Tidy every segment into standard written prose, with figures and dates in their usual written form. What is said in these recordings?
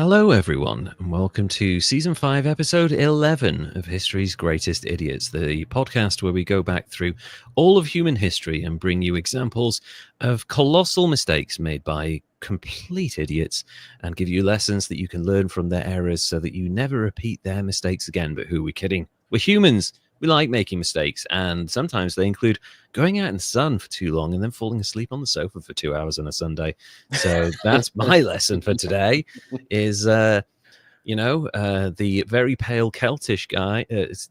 Hello, everyone, and welcome to Season 5, Episode 11 of History's Greatest Idiots, the podcast where we go back through all of human history and bring you examples of colossal mistakes made by complete idiots and give you lessons that you can learn from their errors so that you never repeat their mistakes again. But who are we kidding? We're humans. We like making mistakes, and sometimes they include going out in the sun for too long and then falling asleep on the sofa for 2 hours on a Sunday. So that's my lesson for today is, the very pale Celtish guy,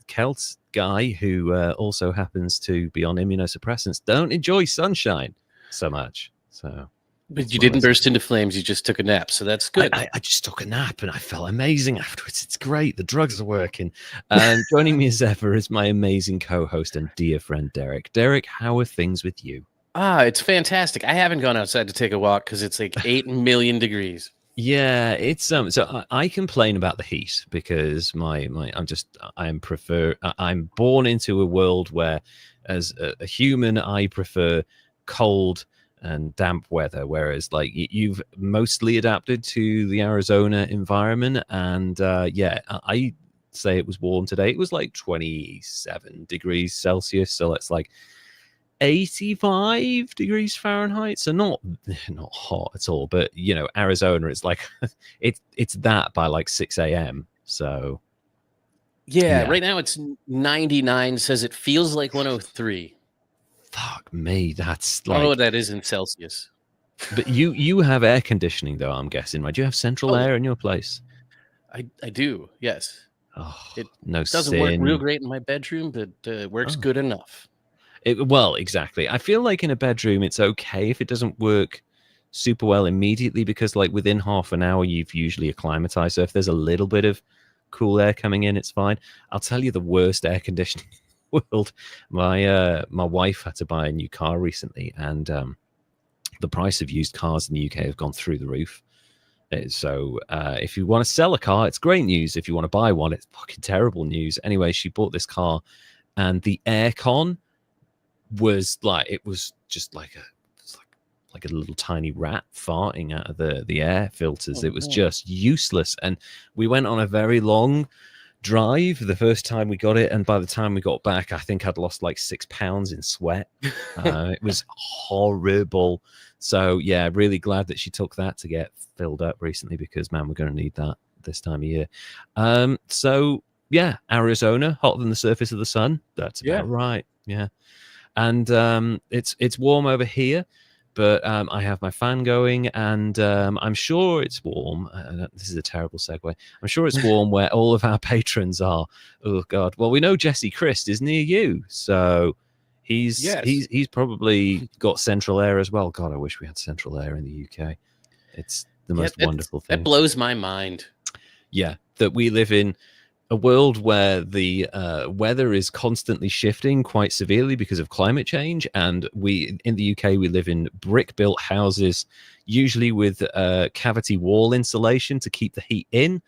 Celt guy who also happens to be on immunosuppressants, don't enjoy sunshine so much. So... But you didn't burst into flames. You just took a nap. So that's good. I just took a nap and I felt amazing afterwards. It's great. The drugs are working. And joining me as ever is my amazing co-host and dear friend, Derek. Derek, how are things with you? It's fantastic. I haven't gone outside to take a walk because it's like 8 million degrees. Yeah, it's so I complain about the heat because I'm born into a world where as a human I prefer cold and damp weather, whereas like you've mostly adapted to the Arizona environment. And I say it was warm today. It was like 27 degrees Celsius, so it's like 85 degrees Fahrenheit, so not hot at all. But you know, Arizona, it's like it's that by like 6 a.m. So yeah, right now it's 99. Says it feels like 103. Fuck me, that's like... that is in Celsius. But you have air conditioning though, I'm guessing, right? Do you have central air in your place? I do, yes. Oh, it no, doesn't work real great in my bedroom, but it works good enough. Well, exactly. I feel like in a bedroom it's okay if it doesn't work super well immediately, because like within half an hour you've usually acclimatized. So if there's a little bit of cool air coming in, it's fine. I'll tell you the worst air conditioning world. My wife had to buy a new car recently, and the price of used cars in the UK have gone through the roof. So if you want to sell a car, it's great news. If you want to buy one, it's fucking terrible news. Anyway, she bought this car, and the aircon was like, it was just like a little tiny rat farting out of the air filters. It was just useless. And we went on a very long drive the first time we got it, and by the time we got back I think I'd lost like 6 pounds in sweat. It was horrible. So yeah, really glad that she took that to get filled up recently, because man, we're going to need that this time of year. So yeah, Arizona, hotter than the surface of the sun. That's about right. Yeah. And it's warm over here, but I have my fan going, and I'm sure it's warm. This is a terrible segue. I'm sure it's warm where all of our patrons are. Oh God! Well, we know Jesse Christ is near you, so he's probably got central air as well. God, I wish we had central air in the UK. It's the most wonderful thing. That blows my mind. Yeah, that we live in a world where the weather is constantly shifting quite severely because of climate change, and we in the UK we live in brick-built houses, usually with cavity wall insulation to keep the heat in,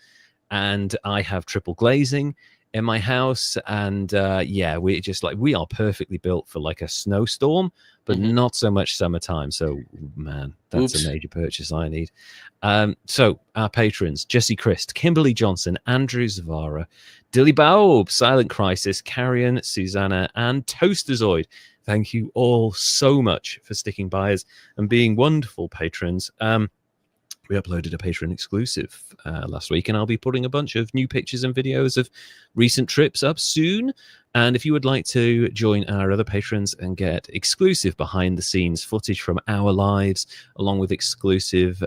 and I have triple glazing in my house, and we are perfectly built for like a snowstorm, but not so much summertime. So man, that's a major purchase I need. So our patrons: Jesse Christ, Kimberly Johnson, Andrew Zavara, Dilly Baob, Silent Crisis, Carrion, Susanna, and Toasterzoid. Thank you all so much for sticking by us and being wonderful patrons. We uploaded a Patreon exclusive last week, and I'll be putting a bunch of new pictures and videos of recent trips up soon. And if you would like to join our other patrons and get exclusive behind-the-scenes footage from our lives, along with exclusive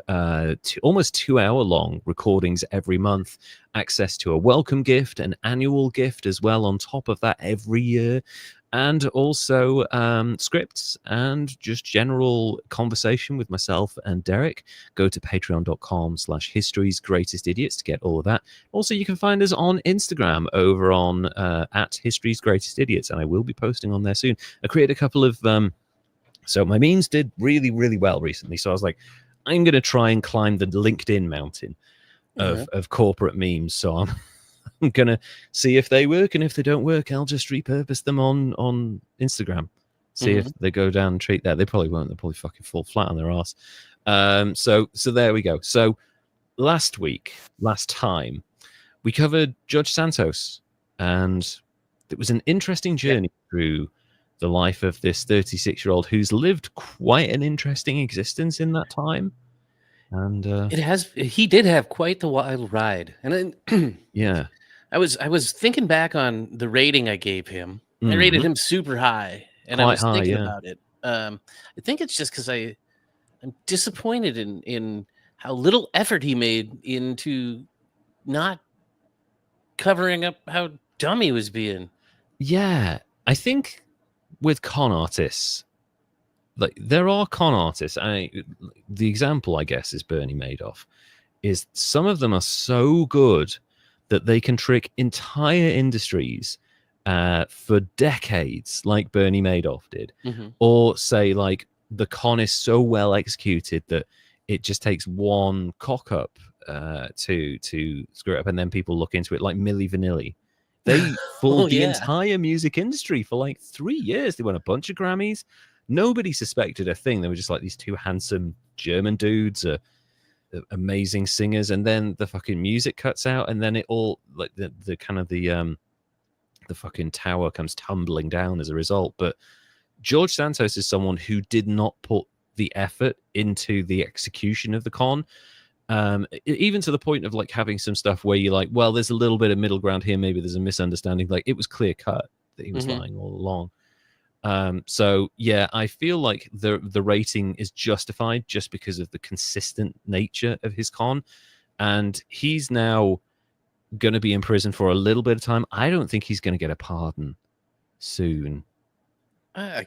almost 2-hour-long recordings every month, access to a welcome gift, an annual gift as well on top of that every year, and also scripts and just general conversation with myself and Derek, go to patreon.com/History's Greatest Idiots to get all of that. Also, you can find us on Instagram over on at History's Greatest Idiots, and I will be posting on there soon. I created a couple of so my memes did really, really well recently, so I was like, I'm going to try and climb the LinkedIn mountain of corporate memes. So I'm going to see if they work, and if they don't work, I'll just repurpose them on Instagram. See if they go down and treat that. They probably won't. They'll probably fucking fall flat on their ass. So there we go. So last time, we covered Judge Santos, and it was an interesting journey through the life of this 36-year-old who's lived quite an interesting existence in that time. And he did have quite the wild ride. And then yeah, I was thinking back on the rating I gave him. I rated him super high, and I quite was high, thinking yeah. about it. I think it's just because I'm disappointed in how little effort he made into not covering up how dumb he was being. Yeah, I think with con artists, like there are con artists. The example, I guess, is Bernie Madoff. Is some of them are so good that they can trick entire industries for decades, like Bernie Madoff did, or say like the con is so well executed that it just takes one cock up to screw it up, and then people look into it, like Milli Vanilli. They fooled the entire music industry for like 3 years. They won a bunch of Grammys. Nobody suspected a thing. They were just like these two handsome German dudes, amazing singers, and then the fucking music cuts out, and then it all like the kind of the fucking tower comes tumbling down as a result. But George Santos is someone who did not put the effort into the execution of the con. Even to the point of like having some stuff where you're like, well, there's a little bit of middle ground here. Maybe there's a misunderstanding. Like it was clear cut that he was lying all along. So yeah, I feel like the rating is justified just because of the consistent nature of his con, and he's now going to be in prison for a little bit of time. I don't think he's going to get a pardon soon. I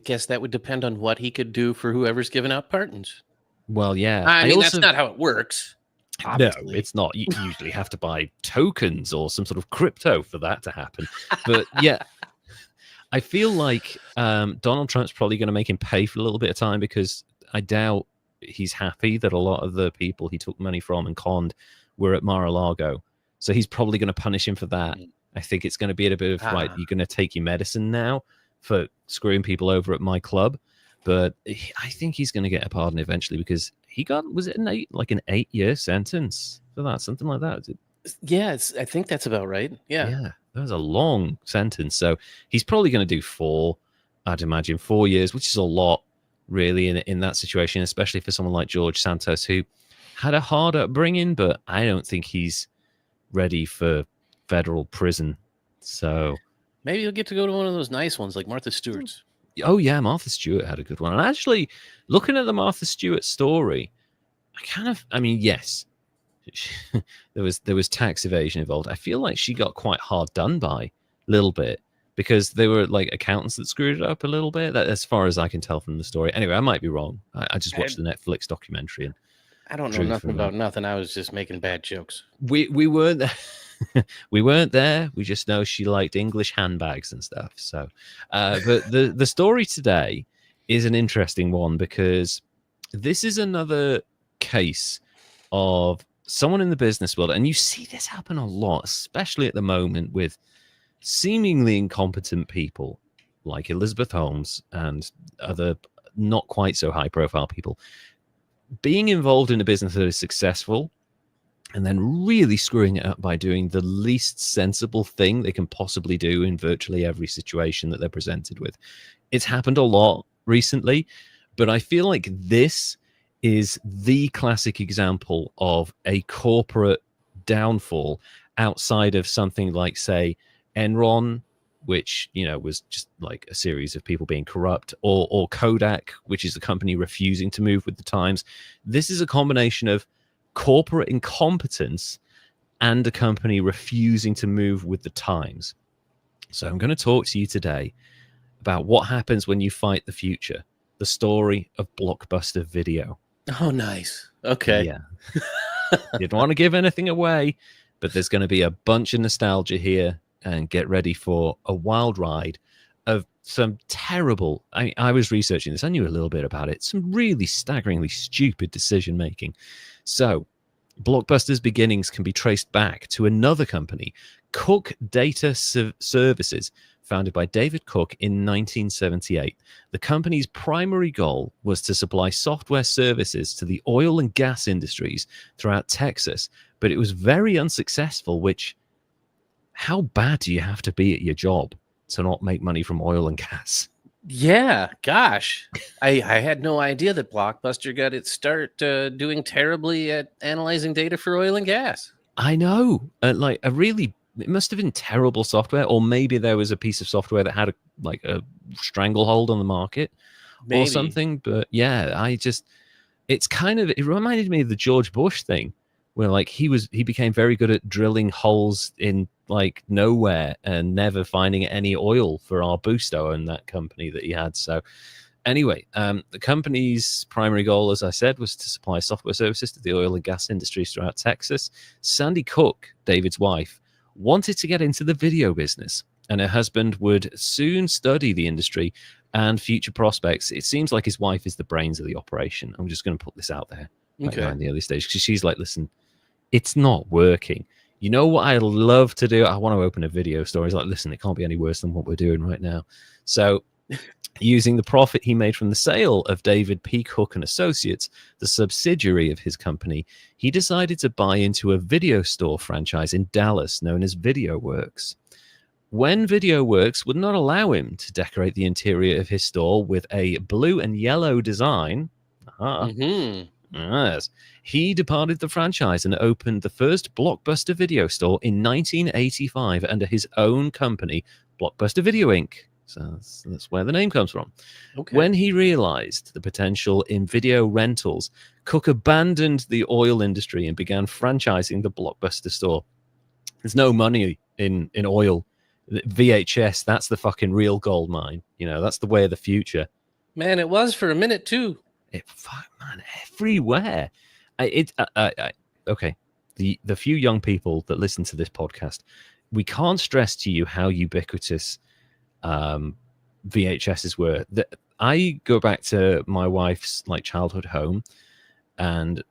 guess that would depend on what he could do for whoever's giving out pardons. Well, yeah. I mean, that's not how it works. Obviously. No, it's not. You usually have to buy tokens or some sort of crypto for that to happen. But yeah, I feel like Donald Trump's probably going to make him pay for a little bit of time, because I doubt he's happy that a lot of the people he took money from and conned were at Mar-a-Lago. So he's probably going to punish him for that. I think it's going to be a bit of like, you're going to take your medicine now for screwing people over at my club. But I think he's going to get a pardon eventually, because he got, was it an 8-year sentence for that? Something like that. Yeah, I think that's about right. Yeah. That was a long sentence. So he's probably going to do 4, I'd imagine 4 years, which is a lot really in that situation, especially for someone like George Santos, who had a hard upbringing, but I don't think he's ready for federal prison. So maybe he'll get to go to one of those nice ones like Martha Stewart's. Oh yeah, Martha Stewart had a good one. And actually, looking at the Martha Stewart story, I mean, yes, there was tax evasion involved. I feel like she got quite hard done by a little bit, because they were like accountants that screwed it up a little bit. That, as far as I can tell from the story. Anyway, I might be wrong. I just watched the Netflix documentary, and I don't know nothing about nothing. I was just making bad jokes. We weren't there. We weren't there. We just know she liked English handbags and stuff. So, but the story today is an interesting one, because this is another case of someone in the business world, and you see this happen a lot, especially at the moment, with seemingly incompetent people like Elizabeth Holmes and other not quite so high profile people being involved in a business that is successful and then really screwing it up by doing the least sensible thing they can possibly do in virtually every situation that they're presented with. It's happened a lot recently, but I feel like this is the classic example of a corporate downfall outside of something like, say, Enron, which, you know, was just like a series of people being corrupt, or Kodak, which is the company refusing to move with the times. This is a combination of corporate incompetence and a company refusing to move with the times. So I'm going to talk to you today about what happens when you fight the future, the story of Blockbuster Video. Oh, nice. Okay. Yeah. Didn't want to give anything away, but there's going to be a bunch of nostalgia here, and get ready for a wild ride of some terrible, I was researching this, I knew a little bit about it, some really staggeringly stupid decision making. So Blockbuster's beginnings can be traced back to another company Cook Data Services, founded by David Cook in 1978. The company's primary goal was to supply software services to the oil and gas industries throughout Texas, but it was very unsuccessful, which, how bad do you have to be at your job to not make money from oil and gas? Yeah, gosh. I had no idea that Blockbuster got its start doing terribly at analyzing data for oil and gas. I know. Like it must have been terrible software, or maybe there was a piece of software that had a stranglehold on the market or Maybe. something. But yeah, it reminded me of the George Bush thing, where like he became very good at drilling holes in like nowhere and never finding any oil for Arbusto and that company that he had. So anyway, the company's primary goal, as I said, was to supply software services to the oil and gas industries throughout Texas. Sandy Cook, David's wife, wanted to get into the video business, and her husband would soon study the industry and future prospects. It seems like his wife is the brains of the operation. I'm just going to put this out there right now in the early stage, because she's like, listen, it's not working. You know what I love to do? I want to open a video store. He's like, listen, it can't be any worse than what we're doing right now. So using the profit he made from the sale of David P. Cook and Associates, the subsidiary of his company, he decided to buy into a video store franchise in Dallas known as VideoWorks. When VideoWorks would not allow him to decorate the interior of his store with a blue and yellow design, yes, he departed the franchise and opened the first Blockbuster video store in 1985 under his own company, Blockbuster Video Inc. So that's where the name comes from. Okay. When he realized the potential in video rentals, Cook abandoned the oil industry and began franchising the Blockbuster store. There's no money in oil. VHS, that's the fucking real gold mine. You know, that's the way of the future. Man, it was for a minute too. Man, everywhere. Okay. The few young people that listen to this podcast, we can't stress to you how ubiquitous VHSs were. I go back to my wife's like childhood home, and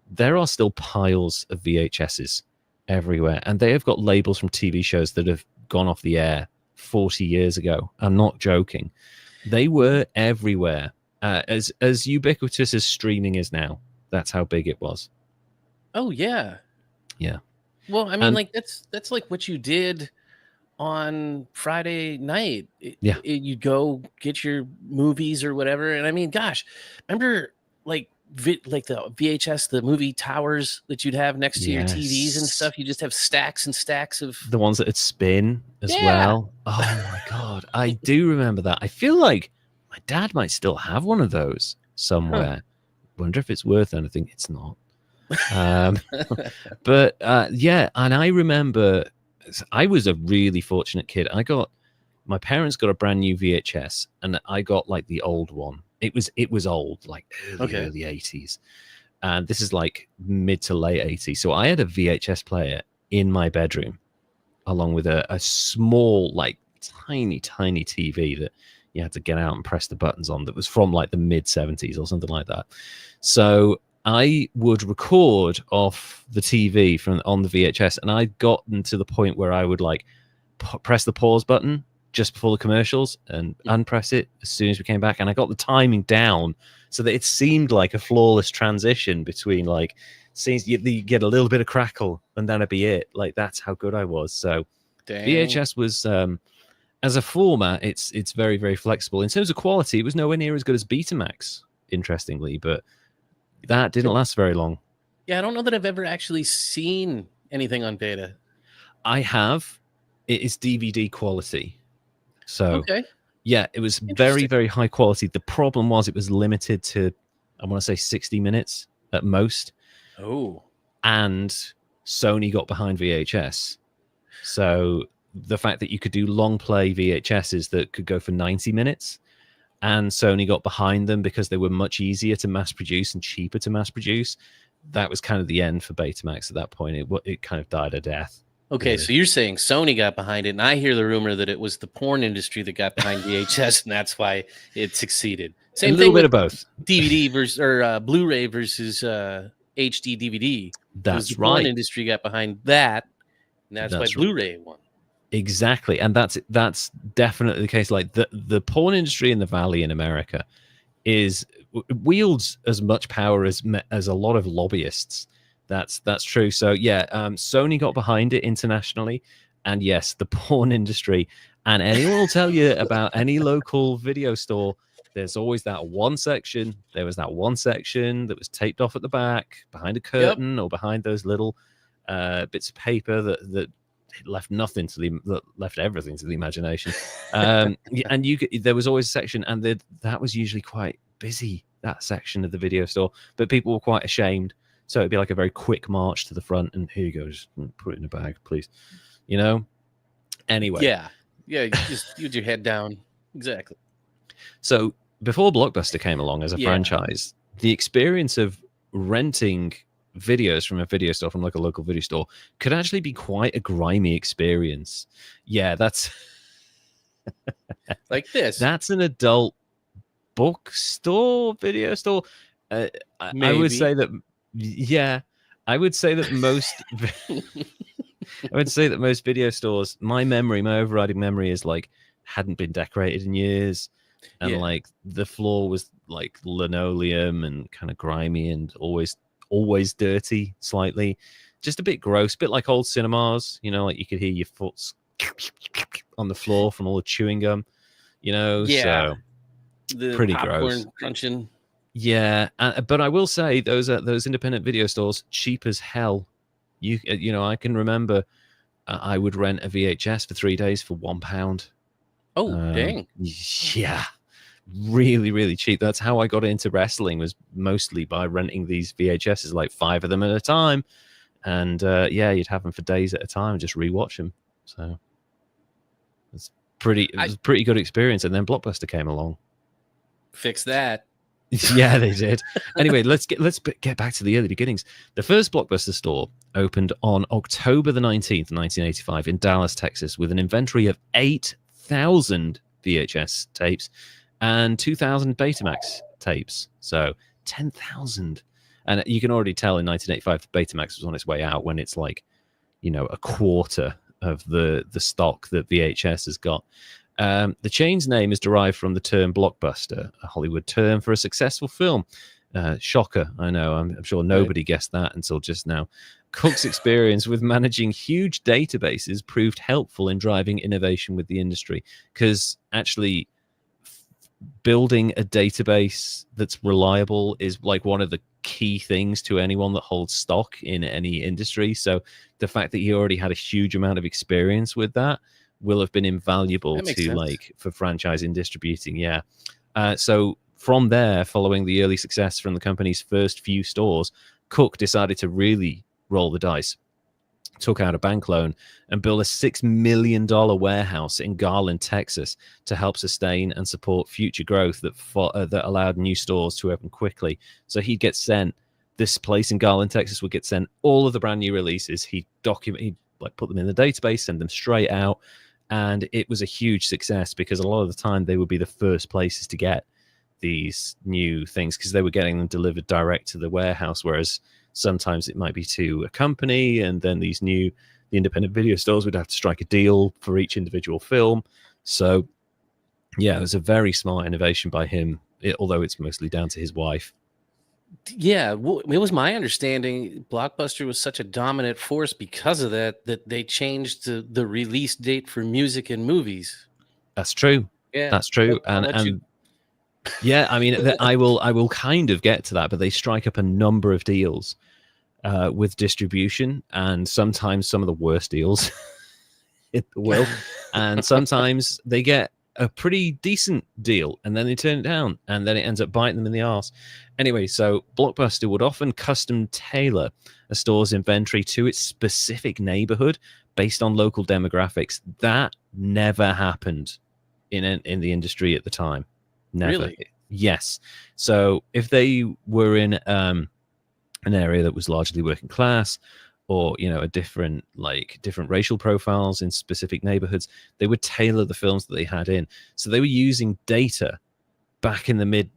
there are still piles of VHSs everywhere, and they have got labels from TV shows that have gone off the air 40 years ago. I'm not joking. They were everywhere. As ubiquitous as streaming is now, that's how big it was. Oh yeah. Yeah. Well, I mean, like that's like what you did on Friday night. You'd go get your movies or whatever. And I mean, gosh, remember like the VHS, the movie towers that you'd have next to your TVs and stuff? You just have stacks and stacks of the ones that would spin as well. Oh my God. I do remember that. I feel like my dad might still have one of those somewhere. Wonder if it's worth anything. It's not. But yeah, and I remember I was a really fortunate kid. My parents got a brand new VHS, and I got like the old one. It was old, like early 80s. And this is like mid to late 80s. So I had a VHS player in my bedroom, along with a small, like tiny TV that you had to get out and press the buttons on, that was from like the mid 70s or something like that. So I would record off the TV on the VHS, and I'd gotten to the point where I would like press the pause button just before the commercials and unpress it as soon as we came back. And I got the timing down so that it seemed like a flawless transition between like scenes. You get a little bit of crackle and that'd be it. Like that's how good I was. So VHS was, as a format, it's very, very flexible. In terms of quality, it was nowhere near as good as Betamax, interestingly, but that didn't last very long. Yeah, I don't know that I've ever actually seen anything on Beta. I have. It is DVD quality. So, yeah, it was very, very high quality. The problem was it was limited to, I want to say 60 minutes at most. Oh. And Sony got behind VHS. So the fact that you could do long play VHSs that could go for 90 minutes, and Sony got behind them because they were much easier to mass produce and cheaper to mass produce, that was kind of the end for Betamax at that point. It kind of died a death. Okay, so you're saying Sony got behind it, and I hear the rumor that it was the porn industry that got behind VHS, and that's why it succeeded. Same thing bit of both. DVD versus or Blu-ray versus HD DVD. That's the right. porn industry got behind that, And that's why That's Blu-ray won. exactly, and that's definitely the case. Like the porn industry in the Valley in America wields as much power as a lot of lobbyists. That's true. So yeah, Sony got behind it internationally, and yes, the porn industry. And anyone will tell you about any local video store. There's always that one section. There was that one section that was taped off at the back, behind a curtain, or behind those little bits of paper that left nothing to that left everything to the imagination. And there was always a section, and that was usually quite busy, that section of the video store, but people were quite ashamed. So it'd be like a very quick march to the front, and here you go, just put it in a bag, please. Anyway. Yeah, you just use your head down. Exactly. So before Blockbuster came along as a franchise, the experience of renting videos from a video store, from like a local video store, could actually be quite a grimy experience. Yeah, that's like this. That's an adult bookstore, video store. I would say that. Yeah, I would say that most. I would say that most video stores, my overriding memory is like hadn't been decorated in years, and like the floor was like linoleum and kind of grimy and always dirty, slightly, just a bit gross, a bit like old cinemas. Like you could hear your foot on the floor from all the chewing gum. So the pretty popcorn gross, crunching. Yeah, but I will say those independent video stores, cheap as hell. I can remember I would rent a VHS for 3 days for £1. Oh, dang! Yeah, really, really cheap. That's how I got into wrestling, was mostly by renting these VHSs, like 5 of them at a time, and you'd have them for days at a time and just rewatch them. So it was a pretty good experience. And then Blockbuster came along, fix that. Yeah, they did. Anyway, let's get back to the early beginnings. The first Blockbuster store opened on October the 19th, 1985 in Dallas, Texas, with an inventory of 8,000 VHS tapes and 2,000 Betamax tapes. So 10,000. And you can already tell in 1985 the Betamax was on its way out, when it's like, a quarter of the stock that VHS has got. The chain's name is derived from the term blockbuster, a Hollywood term for a successful film. Shocker, I know. I'm sure nobody guessed that until just now. Cook's experience with managing huge databases proved helpful in driving innovation with the industry, because actually building a database that's reliable is like one of the key things to anyone that holds stock in any industry. So the fact that he already had a huge amount of experience with that will have been invaluable for franchising, distributing. So from there, following the early success from the company's first few stores, Cook decided to really roll the dice, took out a bank loan, and built a $6 million warehouse in Garland, Texas, to help sustain and support future growth that allowed new stores to open quickly. So this place in Garland, Texas would get sent all of the brand new releases. He'd put them in the database, send them straight out. And it was a huge success, because a lot of the time they would be the first places to get these new things, because they were getting them delivered direct to the warehouse, whereas sometimes it might be to a company, and then the independent video stores would have to strike a deal for each individual film. So yeah, it was a very smart innovation by him, although it's mostly down to his wife. Yeah, well, it was my understanding Blockbuster was such a dominant force because of that they changed the release date for music and movies. That's true. Yeah, that's true. Yeah, I mean, I will kind of get to that, but they strike up a number of deals with distribution, and sometimes some of the worst deals in the world, and sometimes they get a pretty decent deal and then they turn it down, and then it ends up biting them in the arse. Anyway, so Blockbuster would often custom tailor a store's inventory to its specific neighborhood based on local demographics. That never happened in the industry at the time. Never. Really? Yes. So if they were in an area that was largely working class, or a different racial profiles in specific neighborhoods, they would tailor the films that they had in. So they were using data back in the mid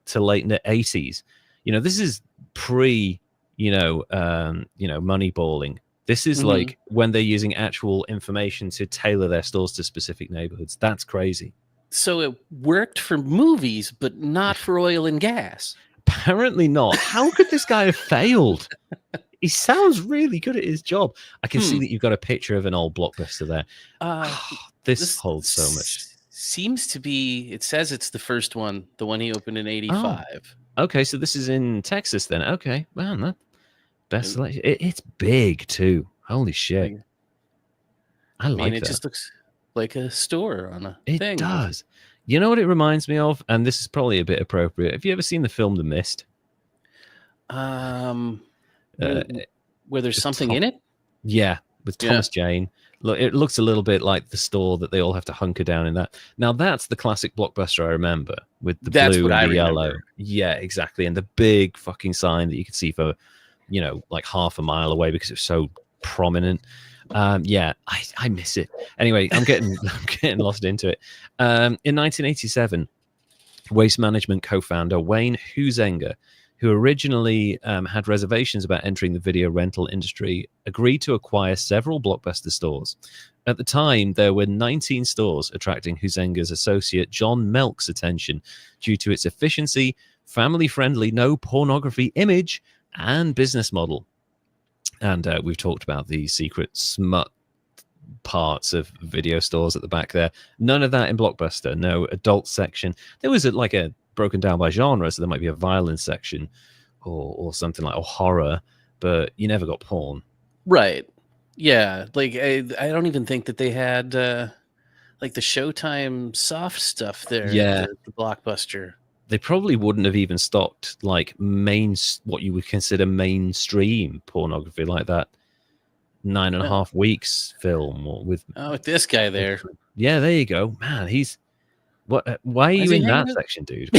to late 80s. This is pre money balling. This is Mhm. like when they're using actual information to tailor their stores to specific neighborhoods. That's crazy. So it worked for movies, but not for oil and gas. Apparently not. How could this guy have failed? He sounds really good at his job. I can see Hmm. that you've got a picture of an old Blockbuster there. This holds so much. Seems to be. It says it's the first one, the one he opened in Oh, '85. okay. So this is in Texas then. Okay, man, that best And, selection. It's big too. Holy shit! like, I I mean, like it that. just looks like a store on a It thing. does. You know what it reminds me of? And this is probably a bit appropriate. Have you ever seen the film The Mist? Where, Uh, where there's with something in it. Yeah, with Yeah. Thomas Jane. Look, it looks a little bit like the store that they all have to hunker down in that. Now that's the classic Blockbuster I remember with the That's blue what I and the remember. yellow. Yeah, exactly. And the big fucking sign that you could see for, like half a mile away because it's so prominent. Yeah, I miss it. Anyway, I'm getting lost into it. In 1987, Waste Management co-founder Wayne Huizenga, who originally had reservations about entering the video rental industry, agreed to acquire several Blockbuster stores. At the time, there were 19 stores, attracting Huizenga's associate John Melk's attention due to its efficiency, family-friendly, no pornography image, and business model. And we've talked about the secret smut parts of video stores at the back there. None of that in Blockbuster. No adult section. There was like a broken down by genre, so there might be a violence section or something like or horror, but you never got porn. Right. Yeah. Like I don't even think that they had like the Showtime soft stuff there Yeah. at the Blockbuster. They probably wouldn't have even stocked like what you would consider mainstream pornography, like that 9.5 weeks film or with with this guy there. Yeah, there you go. Man, he's what why are you in that section, dude?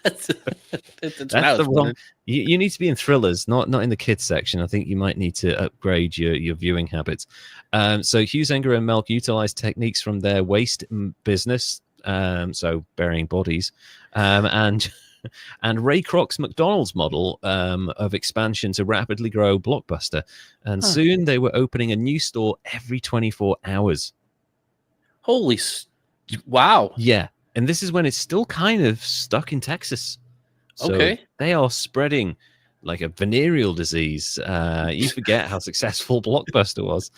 That's the wrong. You need to be in thrillers, not in the kids section. I think you might need to upgrade your viewing habits. So Huizenga and Melk utilized techniques from their waste business, so burying bodies, and Ray Kroc's McDonald's model of expansion to rapidly grow Blockbuster. And soon they were opening a new store every 24 hours. Holy wow. Yeah. And this is when it's still kind of stuck in Texas. So okay. They are spreading like a venereal disease. You forget how successful Blockbuster was.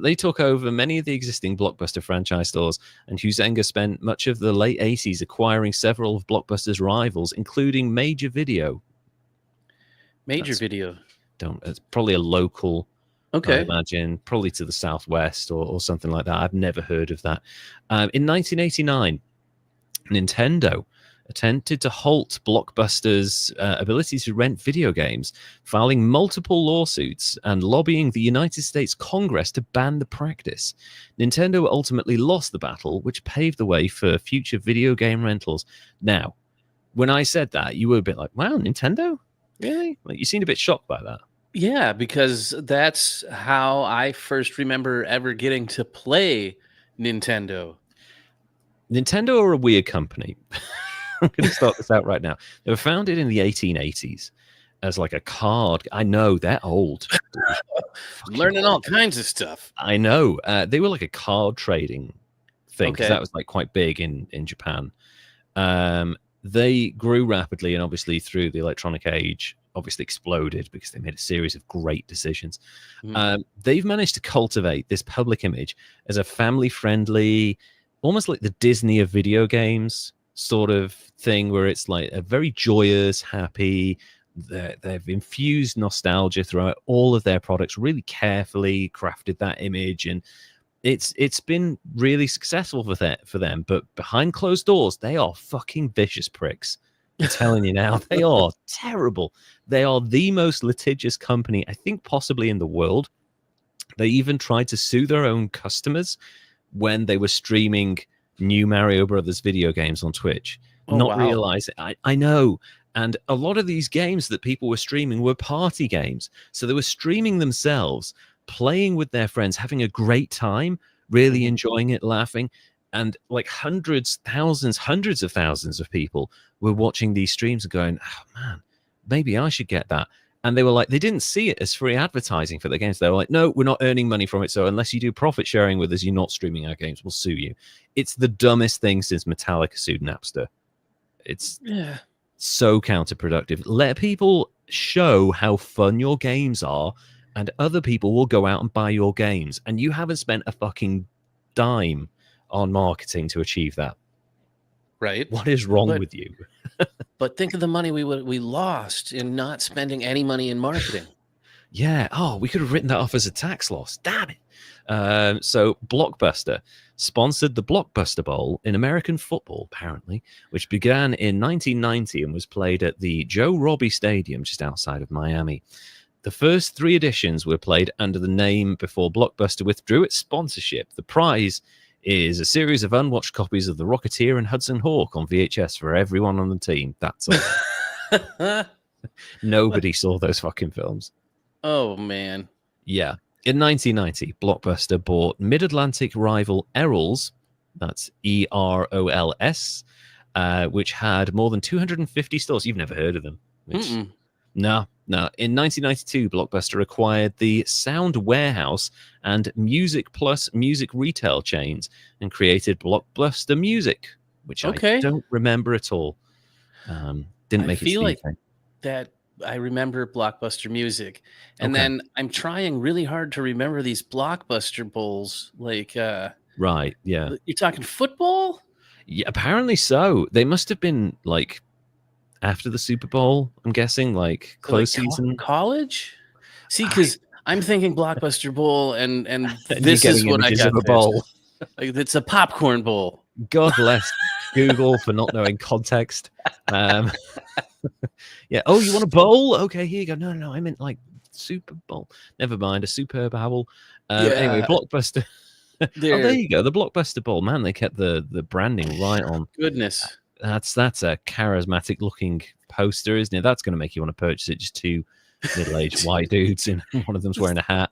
They took over many of the existing Blockbuster franchise stores, and Huizenga spent much of the late 80s acquiring several of Blockbuster's rivals, including Major Video. Video. It's probably a local, okay, I imagine, probably to the southwest or something like that. I've never heard of that. In 1989, Nintendo attempted to halt Blockbuster's ability to rent video games, filing multiple lawsuits and lobbying the United States Congress to ban the practice. Nintendo ultimately lost the battle, which paved the way for future video game rentals. Now, when I said that, you were a bit like, wow, Nintendo? Really? Like, you seemed a bit shocked by that. Yeah, because that's how I first remember ever getting to play Nintendo. Nintendo are a weird company. I'm going to start this out right now. They were founded in the 1880s as like a card. I know they're old. Learning all kinds of stuff. I know. They were like a card trading thing because Okay. that was like quite big in Japan. They grew rapidly, and obviously through the electronic age, obviously exploded because they made a series of great decisions. They've managed to cultivate this public image as a family-friendly, almost like the Disney of video games sort of thing, where it's like a very joyous, happy. They've infused nostalgia throughout all of their products, really carefully crafted that image, and it's been really successful for them. But behind closed doors, they are fucking vicious pricks. I'm telling you now, they are terrible. They are the most litigious company, I think, possibly in the world. They even tried to sue their own customers when they were streaming new Mario Brothers video games on Twitch. Realizing, I know. And a lot of these games that people were streaming were party games. So they were streaming themselves, playing with their friends, having a great time, really enjoying it, laughing. And like hundreds of thousands of people were watching these streams and going, oh man, maybe I should get that. And they were like, they didn't see it as free advertising for their games. They were like, no, we're not earning money from it. So unless you do profit sharing with us, you're not streaming our games. We'll sue you. It's the dumbest thing since Metallica sued Napster. It's so counterproductive. Let people show how fun your games are, and other people will go out and buy your games. And you haven't spent a fucking dime on marketing to achieve that. Right. What is wrong with you? But think of the money we lost in not spending any money in marketing. Yeah. Oh, we could have written that off as a tax loss. Damn it. So Blockbuster sponsored the Blockbuster Bowl in American football, apparently, which began in 1990 and was played at the Joe Robbie Stadium just outside of Miami. The first 3 editions were played under the name before Blockbuster withdrew its sponsorship. The prize is a series of unwatched copies of The Rocketeer and Hudson Hawk on VHS for everyone on the team. That's all. Nobody saw those fucking films. Oh, man. Yeah. In 1990, Blockbuster bought mid-Atlantic rival Errol's, that's EROLS, which had more than 250 stores. You've never heard of them. No. In 1992, Blockbuster acquired the Sound Warehouse and Music Plus music retail chains and created Blockbuster Music, which I don't remember at all. Didn't make it. I feel like that I remember Blockbuster Music, and then I'm trying really hard to remember these Blockbuster Bowls. Like, right? Yeah, you're talking football. Yeah, apparently so. They must have been like after the Super Bowl, I'm guessing, like close season. College? See, because I'm thinking Blockbuster Bowl, and this is what I got. Of a bowl. Like, it's a popcorn bowl. God bless Google for not knowing context. Yeah. Oh, you want a bowl? Okay, here you go. No, I meant like Super Bowl. Never mind, a superb owl. Anyway, Blockbuster. There you go. The Blockbuster Bowl. Man, they kept the branding right on. Goodness. That's a charismatic looking poster, isn't it? That's going to make you want to purchase it. Just 2 middle-aged white dudes, and one of them's wearing a hat.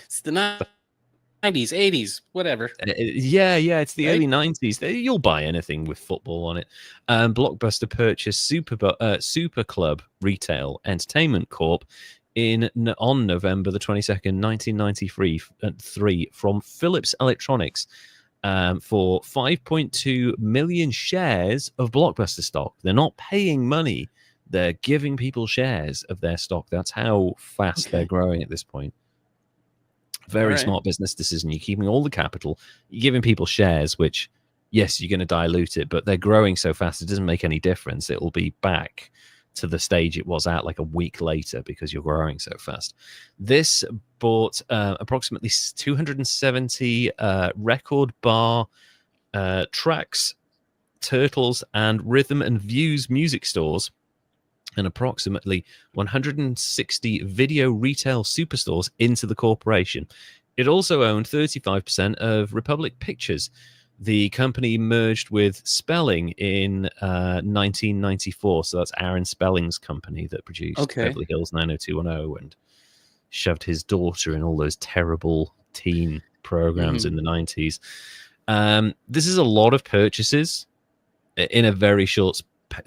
It's the 90s, 80s, whatever. Yeah, it's the early 90s. You'll buy anything with football on it. Blockbuster purchased Super Club Retail Entertainment Corp on November the 22nd, 1993, from Philips Electronics. For 5.2 million shares of Blockbuster stock. They're not paying money. They're giving people shares of their stock. That's how fast they're growing at this point. Very smart business decision. You're keeping all the capital. You're giving people shares, which, yes, you're going to dilute it, but they're growing so fast it doesn't make any difference. It will be back to the stage it was at like a week later because you're growing so fast. This bought approximately 270 record bar tracks, Turtles, and Rhythm and Views music stores, and approximately 160 video retail superstores into the corporation. It also owned 35% of Republic Pictures. The company merged with Spelling in 1994. So that's Aaron Spelling's company that produced Beverly Hills 90210 and shoved his daughter in all those terrible teen programs in the 90s. This is a lot of purchases in a very short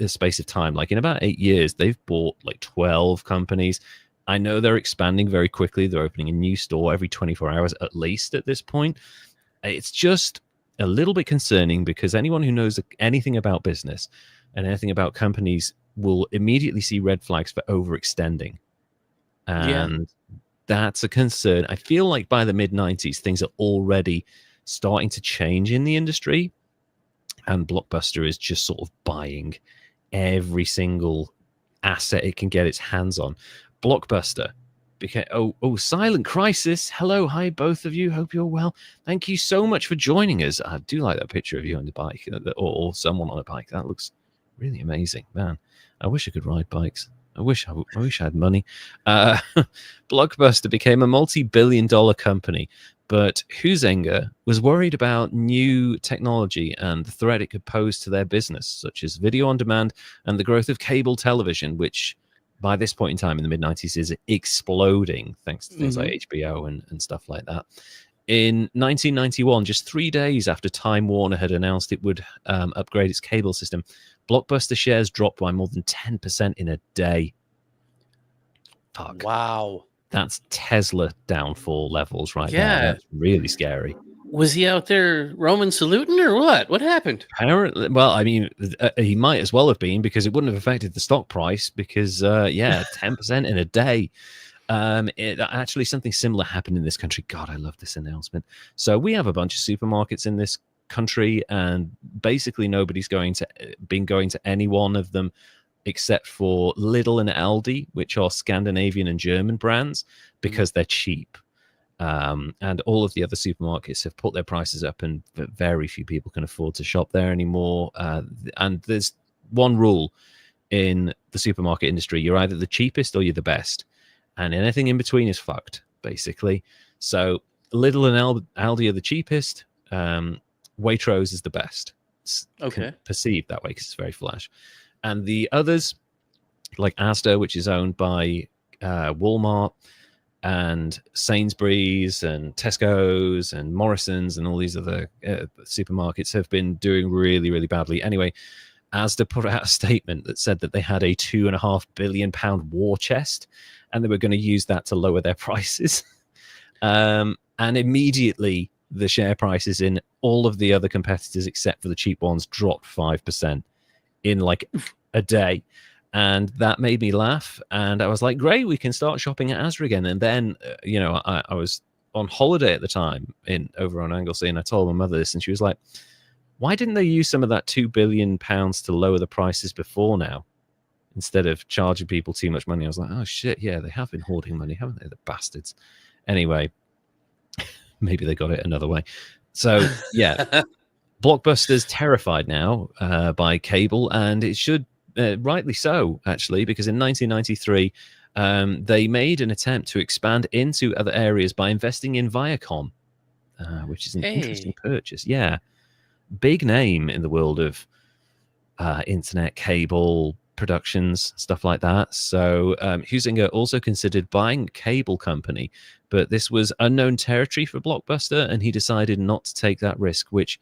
space of time. Like in about 8 years, they've bought like 12 companies. I know they're expanding very quickly. They're opening a new store every 24 hours at least at this point. It's just a little bit concerning because anyone who knows anything about business and anything about companies will immediately see red flags for overextending. And that's a concern. I feel like by the mid-90s, things are already starting to change in the industry. And Blockbuster is just sort of buying every single asset it can get its hands on. Blockbuster became Silent Crisis. Hello, hi, both of you. Hope you're well. Thank you so much for joining us. I do like that picture of you on the bike, or someone on a bike. That looks really amazing, man. I wish I could ride bikes. I wish I had money. Blockbuster became a multi-billion-dollar company, but Huizenga was worried about new technology and the threat it could pose to their business, such as video on demand and the growth of cable television, which by this point in time in the mid-90s is exploding thanks to things like HBO and stuff like that. In 1991, just 3 days after Time Warner had announced it would upgrade its cable system, Blockbuster shares dropped by more than 10% in a day. Fuck. Wow. That's Tesla downfall levels right there. Yeah. That's really scary. Was he out there Roman saluting or what? What happened? Apparently, well, I mean, he might as well have been, because it wouldn't have affected the stock price, because 10% in a day. Actually, something similar happened in this country. God, I love this announcement. So we have a bunch of supermarkets in this country, and basically nobody's been going to any one of them except for Lidl and Aldi, which are Scandinavian and German brands, because they're cheap. And all of the other supermarkets have put their prices up, and very few people can afford to shop there anymore. And there's one rule in the supermarket industry: you're either the cheapest or you're the best, and anything in between is fucked, basically. So Lidl and Aldi are the cheapest. Waitrose is the best. It's perceived that way because it's very flash. And the others, like Asda, which is owned by Walmart, and Sainsbury's and Tesco's and Morrison's and all these other supermarkets, have been doing really, really badly. Anyway, Asda put out a statement that said that they had a £2.5 billion war chest, and they were going to use that to lower their prices. And immediately the share prices in all of the other competitors, except for the cheap ones, dropped 5% in like a day. And that made me laugh. And I was like, great, we can start shopping at Asda again. And then, I was on holiday at the time over on Anglesey, and I told my mother this, and she was like, why didn't they use some of that £2 billion to lower the prices before now, instead of charging people too much money? I was like, oh shit, yeah, they have been hoarding money, haven't they, the bastards? Anyway, maybe they got it another way. So yeah, Blockbuster's terrified now by cable, and it should, rightly so, actually, because in 1993 they made an attempt to expand into other areas by investing in Viacom, which is an interesting purchase. Yeah, big name in the world of internet cable productions, stuff like that. So Huizinga also considered buying a cable company, but this was unknown territory for Blockbuster, and he decided not to take that risk, which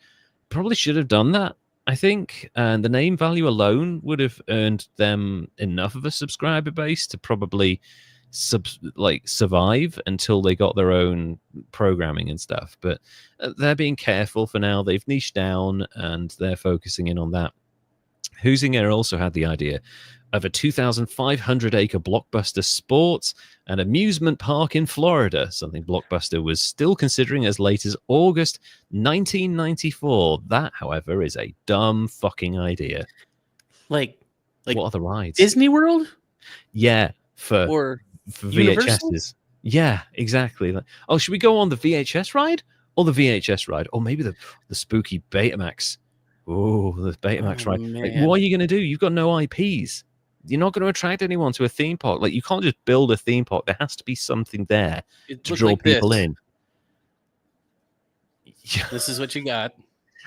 probably should have done that, I think. And the name value alone would have earned them enough of a subscriber base to probably survive until they got their own programming and stuff. But they're being careful for now. They've niched down and they're focusing in on that. Huizinga also had the idea of a 2,500-acre Blockbuster sports and amusement park in Florida, something Blockbuster was still considering as late as August 1994. That, however, is a dumb fucking idea. Like what are the rides? Disney World? Yeah, for VHSs. Yeah, exactly. Like, oh, should we go on the VHS ride or the VHS ride, or maybe the spooky Betamax? Oh, the Betamax ride. Like, what are you going to do? You've got no IPs. You're not going to attract anyone to a theme park. Like, you can't just build a theme park. There has to be something there to draw people in. This is what you got.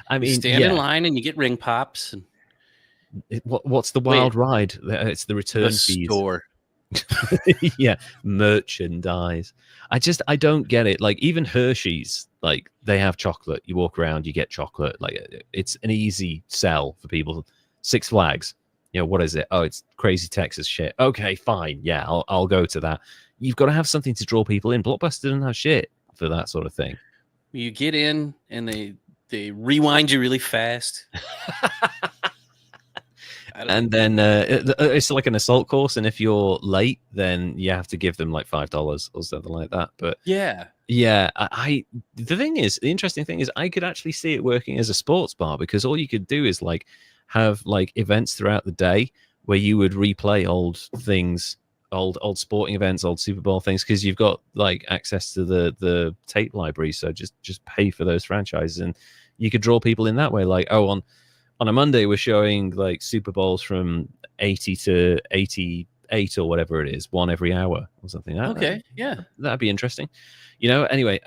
I mean, you stand in line and you get ring pops. And what's the wild ride? It's the return fees. Store. Yeah, merchandise. I don't get it. Like, even Hershey's, like, they have chocolate. You walk around, you get chocolate. Like, it's an easy sell for people. Six Flags, what is it? Oh, it's Crazy Texas shit. Okay, fine. Yeah, I'll go to that. You've got to have something to draw people in. Blockbuster doesn't have shit for that sort of thing. You get in and they rewind you really fast. And then it's like an assault course, and if you're late, then you have to give them like $5 or something like that. But the interesting thing is, I could actually see it working as a sports bar, because all you could do is like have like events throughout the day where you would replay old things, old sporting events, old Super Bowl things, because you've got like access to the tape library. So just pay for those franchises, and you could draw people in that way. Like, oh, on a Monday, we're showing like Super Bowls from 80 to 88 or whatever it is, one every hour or something. Okay, yeah. That'd be interesting. Anyway,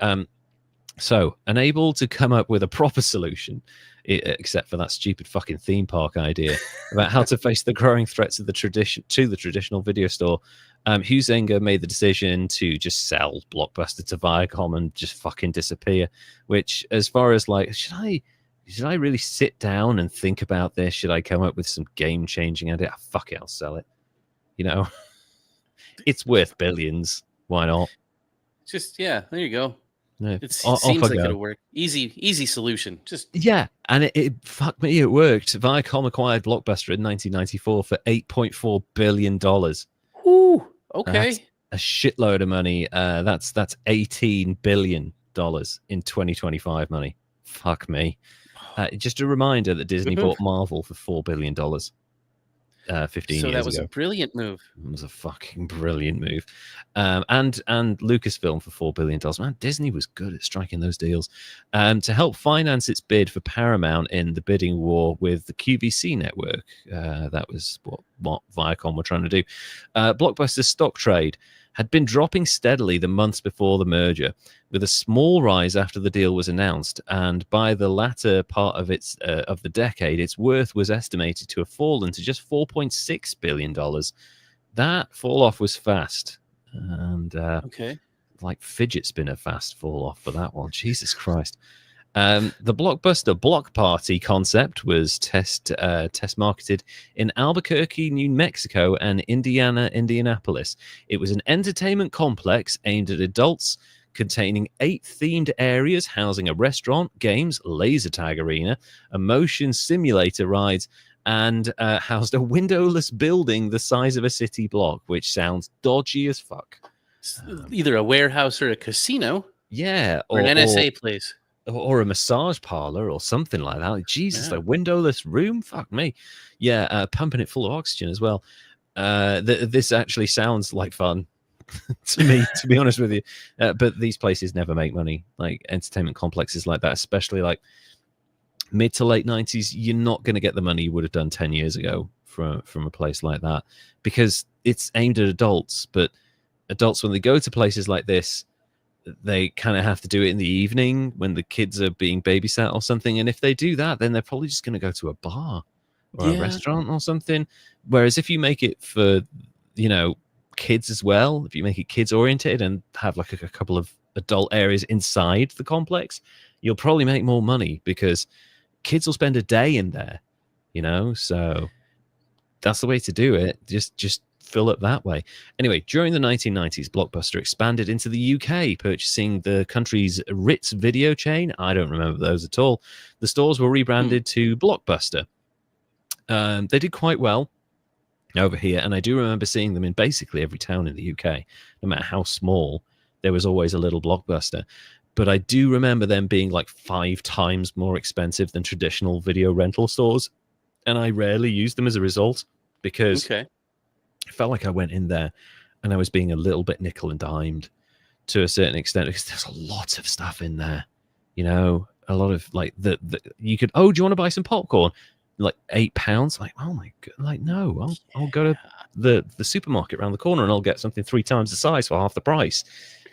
so unable to come up with a proper solution, except for that stupid fucking theme park idea about how to face the growing threats of the traditional video store, Huizinga made the decision to just sell Blockbuster to Viacom and just fucking disappear, which, as far as like, should I really sit down and think about this? Should I come up with some game-changing idea? Fuck it, I'll sell it. it's worth billions. Why not? Just there you go. No, It off I seems like go. it'll work. Easy solution. Just Yeah, and it fuck me, it worked. Viacom acquired Blockbuster in 1994 for $8.4 billion. whoo, That's okay. a shitload of money. That's $18 billion in 2025 money. Fuck me. Just a reminder that Disney Good move. bought Marvel for $4 billion 15 So that years was a ago. brilliant move. It was a fucking brilliant move. And Lucasfilm for $4 billion. Man, Disney was good at striking those deals. To help finance its bid for Paramount in the bidding war with the QVC network. That was what Viacom were trying to do. Blockbuster's stock trade had been dropping steadily the months before the merger, with a small rise after the deal was announced. And by the latter part of of the decade, its worth was estimated to have fallen to just $4.6 billion. That fall off was fast, and Okay. like fidget spinner fast fall off for that one. Jesus Christ. The Blockbuster Block Party concept was test marketed in Albuquerque, New Mexico, and Indianapolis. It was an entertainment complex aimed at adults, containing 8 themed areas housing a restaurant, games, laser tag arena, a motion simulator rides, and housed a windowless building the size of a city block, which sounds dodgy as fuck. Either a warehouse or a casino. Yeah, Or an NSA place. Or a massage parlor or something like that. Like, Jesus, a windowless room? Fuck me. Yeah, pumping it full of oxygen as well. This actually sounds like fun to me, to be honest with you. But these places never make money. Like entertainment complexes like that, especially like mid to late 90s, you're not going to get the money you would have done 10 years ago from a place like that, because it's aimed at adults. But adults, when they go to places like this, they kind of have to do it in the evening when the kids are being babysat or something. And if they do that, then they're probably just going to go to a bar or a restaurant or something. Whereas if you make it for, kids as well, if you make it kids oriented and have like a couple of adult areas inside the complex, you'll probably make more money because kids will spend a day in there, so that's the way to do it. Just fill up that way. Anyway, during the 1990s, Blockbuster expanded into the UK, purchasing the country's Ritz video chain. I don't remember those at all. The stores were rebranded to Blockbuster. They did quite well over here, and I do remember seeing them in basically every town in the UK. No matter how small, there was always a little Blockbuster. But I do remember them being like 5 times more expensive than traditional video rental stores, and I rarely used them as a result because I felt like I went in there and I was being a little bit nickel and dimed to a certain extent, because there's a lot of stuff in there, a lot of like you could, do you want to buy some popcorn? Like £8. Like, oh my god, like, no, I'll go to the supermarket around the corner and I'll get something 3 times the size for half the price.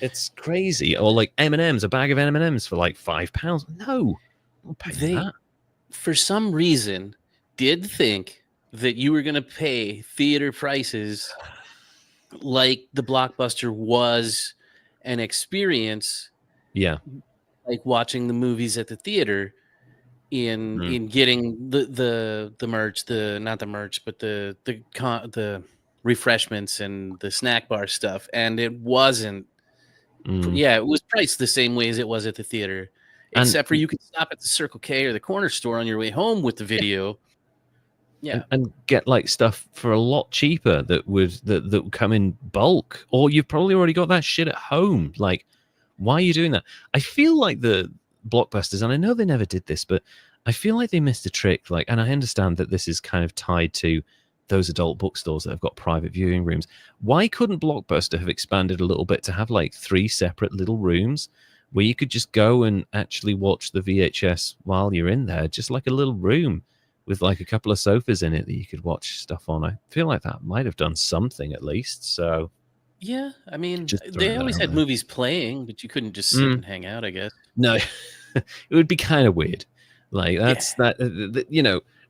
It's crazy. Or like M&Ms, a bag of M&Ms for like £5. No, I'm paying that. For some reason, did think that you were going to pay theater prices like the Blockbuster was an experience. Yeah, like watching the movies at the theater in getting the merch, not the merch, but the refreshments and the snack bar stuff, and it wasn't. It was priced the same way as it was at the theater, except for you could stop at the Circle K or the corner store on your way home with the video. And get like stuff for a lot cheaper that would come in bulk, or you've probably already got that shit at home. Like, why are you doing that? I feel like the Blockbusters, and I know they never did this, but I feel like they missed a trick. Like, and I understand that this is kind of tied to those adult bookstores that have got private viewing rooms. Why couldn't Blockbuster have expanded a little bit to have like 3 separate little rooms where you could just go and actually watch the VHS while you're in there, just like a little room with like a couple of sofas in it that you could watch stuff on? I feel like that might have done something at least. So yeah, I mean, they always had movies playing, but you couldn't just sit and hang out, I guess. No, it would be kind of weird. Like that's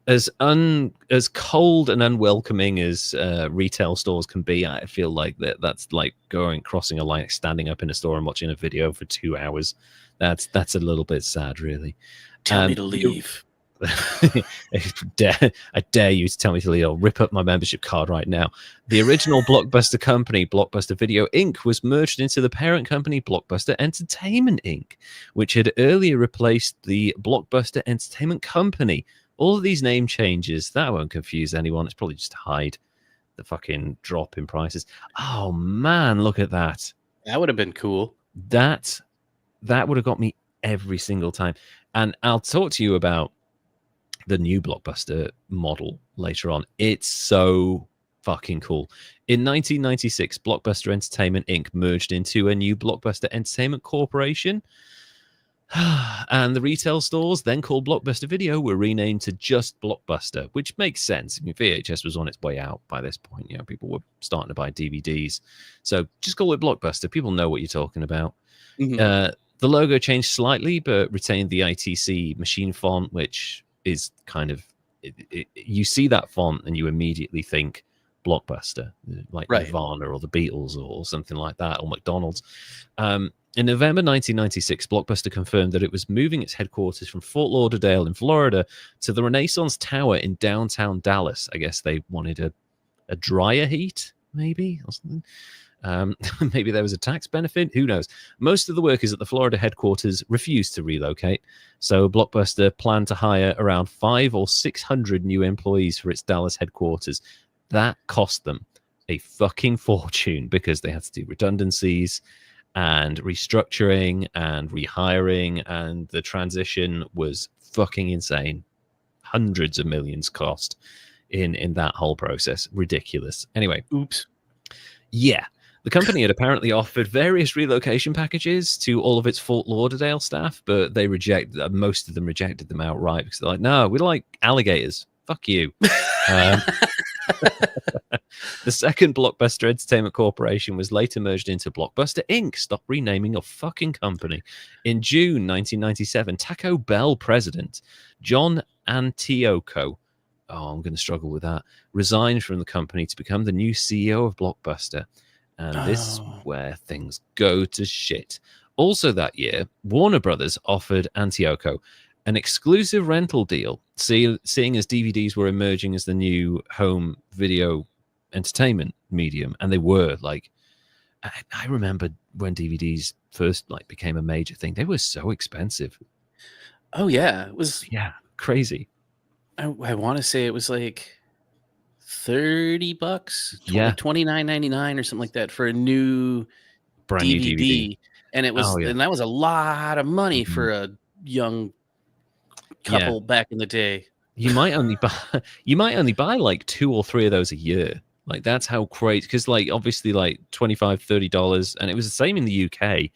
as cold and unwelcoming as retail stores can be. I feel like that's like crossing a line, standing up in a store and watching a video for 2 hours. That's a little bit sad, really. Tell me to leave. I dare you to tell me to leave. I'll rip up my membership card right now. The original Blockbuster company, Blockbuster Video Inc., was merged into the parent company, Blockbuster Entertainment Inc., which had earlier replaced the Blockbuster Entertainment Company. All of these name changes, that won't confuse anyone. It's probably just to hide the fucking drop in prices. Oh, man, look at that. That would have been cool. That would have got me every single time. And I'll talk to you about the new Blockbuster model later on. It's so fucking cool. In 1996, Blockbuster Entertainment Inc. merged into a new Blockbuster Entertainment Corporation. And the retail stores, then called Blockbuster Video, were renamed to just Blockbuster, which makes sense. I mean, VHS was on its way out by this point. You know, people were starting to buy DVDs. So just call it Blockbuster. People know what you're talking about. Mm-hmm. The logo changed slightly, but retained the ITC machine font, which is kind of... you see that font and you immediately think Blockbuster, like Right. Nirvana or the Beatles or something like that, or McDonald's. In November 1996, Blockbuster confirmed that it was moving its headquarters from Fort Lauderdale in Florida to the Renaissance Tower in downtown Dallas. I guess they wanted a drier heat, maybe, or something. Maybe there was a tax benefit. Who knows? Most of the workers at the Florida headquarters refused to relocate, so Blockbuster planned to hire around 500 or 600 new employees for its Dallas headquarters. That cost them a fucking fortune because they had to do redundancies and restructuring and rehiring, and the transition was fucking insane. Hundreds of millions cost in that whole process. Ridiculous. Anyway. Oops. Yeah. The company had apparently offered various relocation packages to all of its Fort Lauderdale staff, but they most of them rejected them outright because they're like, no, we like alligators. Fuck you. The second Blockbuster Entertainment Corporation was later merged into Blockbuster Inc. Stop renaming a fucking company. In June 1997, Taco Bell president John Antioco, I'm going to struggle with that, resigned from the company to become the new CEO of Blockbuster. And this is where things go to shit. Also that year, Warner Brothers offered Antioco an exclusive rental deal, seeing as DVDs were emerging as the new home video entertainment medium. And they were like, I remember when DVDs first became a major thing, they were so expensive. Oh yeah, it was. Yeah, crazy. I want to say it was like $30, yeah, $29.99 or something like that for a new brand new DVD. And it was, and that was a lot of money for a young couple back in the day. You might only buy like 2 or 3 of those a year. Like that's how crazy, because like obviously like $25-$30, and it was the same in the UK.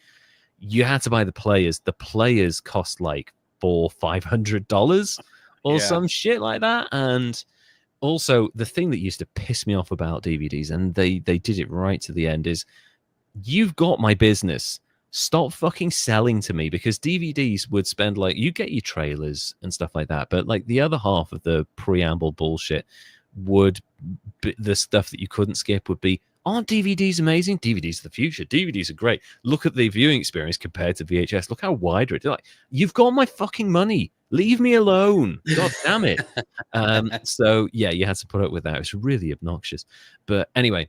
You had to buy the players. The players cost like $400-$500 or some shit like that. And also the thing that used to piss me off about DVDs, and they did it right to the end, is you've got my business. Stop fucking selling to me, because DVDs would spend like, you get your trailers and stuff like that, but like the other half of the preamble bullshit would be, the stuff that you couldn't skip would be, aren't DVDs amazing? DVDs are the future. DVDs are great. Look at the viewing experience compared to VHS. Look how wide it is. Like, you've got my fucking money. Leave me alone. God damn it. So yeah, you had to put up with that. It's really obnoxious. But anyway,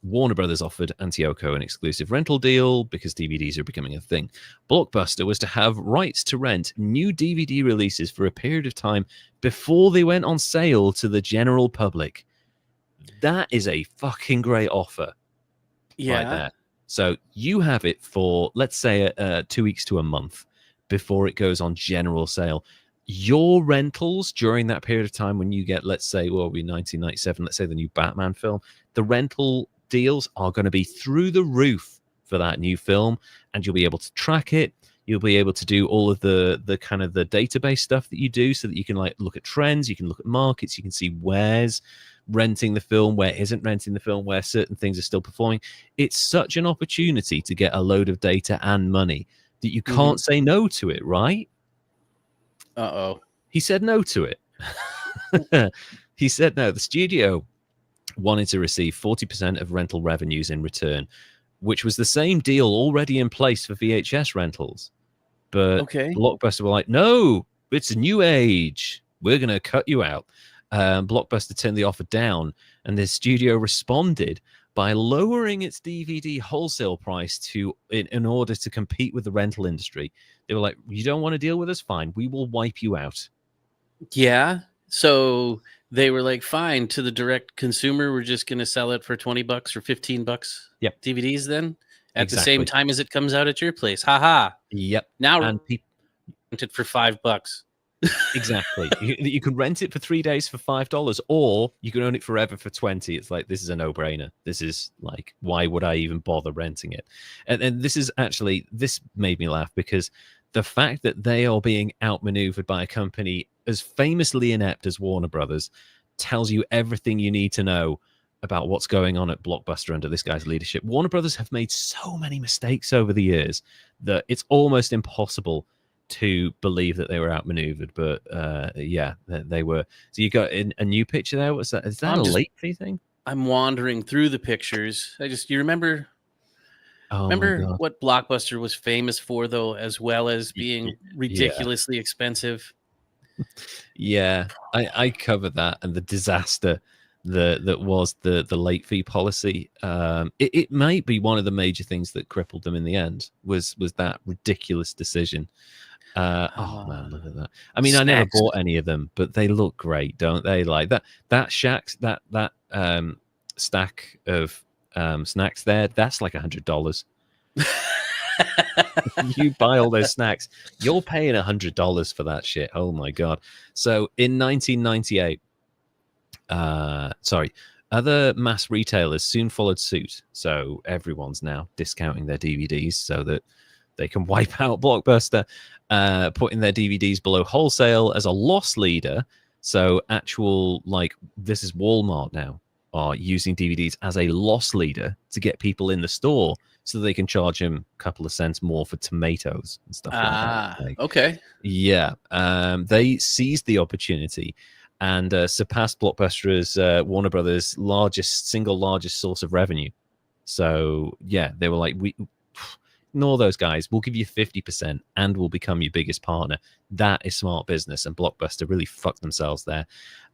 Warner Brothers offered Antioco an exclusive rental deal because DVDs are becoming a thing. Blockbuster was to have rights to rent new DVD releases for a period of time before they went on sale to the general public. That is a fucking great offer. Yeah. Right there. So you have it for, let's say, 2 weeks to a month before it goes on general sale. Your rentals during that period of time, when you get, let's say, well, it'll be 1997, let's say the new Batman film, the rental deals are going to be through the roof for that new film, and you'll be able to track it. You'll be able to do all of the kind of the database stuff that you do, so that you can like look at trends, you can look at markets, you can see where's renting the film, where isn't renting the film, where certain things are still performing. It's such an opportunity to get a load of data and money that you can't say no to it, right? He said no to it. He said no. The studio wanted to receive 40% of rental revenues in return, which was the same deal already in place for VHS rentals. But Blockbuster were like, no, it's a new age. We're going to cut you out. Blockbuster turned the offer down, and the studio responded by lowering its DVD wholesale price in order to compete with the rental industry. They were like, you don't want to deal with us? Fine. We will wipe you out. Yeah. So they were like, fine, to the direct consumer, we're just going to sell it for $20 or $15. Yep. DVDs then at the Exactly. same time as it comes out at your place. Haha. Yep. Now And rent it for $5. exactly. You can rent it for 3 days for $5, or you can own it forever for 20. It's like, this is a no-brainer. This is like, why would I even bother renting it? And this made me laugh, because the fact that they are being outmaneuvered by a company as famously inept as Warner Brothers tells you everything you need to know about what's going on at Blockbuster under this guy's leadership. Warner Brothers have made so many mistakes over the years that it's almost impossible to believe that they were outmaneuvered. But yeah, they were. So you got a new picture there. What's that? Is that a late fee thing? I'm wandering through the pictures. You remember what Blockbuster was famous for, though, as well as being ridiculously expensive? Yeah, I covered that, and the disaster that was the late fee policy. It might be one of the major things that crippled them in the end, was that ridiculous decision. Oh man, look at that. I mean, snacks. I never bought any of them, but they look great, don't they? Like that stack of snacks there, that's like $100. You buy all those snacks, you're paying $100 for that shit. Oh my god. So in 1998, other mass retailers soon followed suit. So everyone's now discounting their DVDs so that they can wipe out Blockbuster, putting their DVDs below wholesale as a loss leader. So this is Walmart now, are using DVDs as a loss leader to get people in the store so they can charge them a couple of cents more for tomatoes and stuff like that. Okay. Yeah. They seized the opportunity and surpassed Blockbuster as Warner Brothers' single largest source of revenue. So yeah, they were like, we ignore those guys. We'll give you 50% and we'll become your biggest partner. That is smart business, and Blockbuster really fucked themselves there.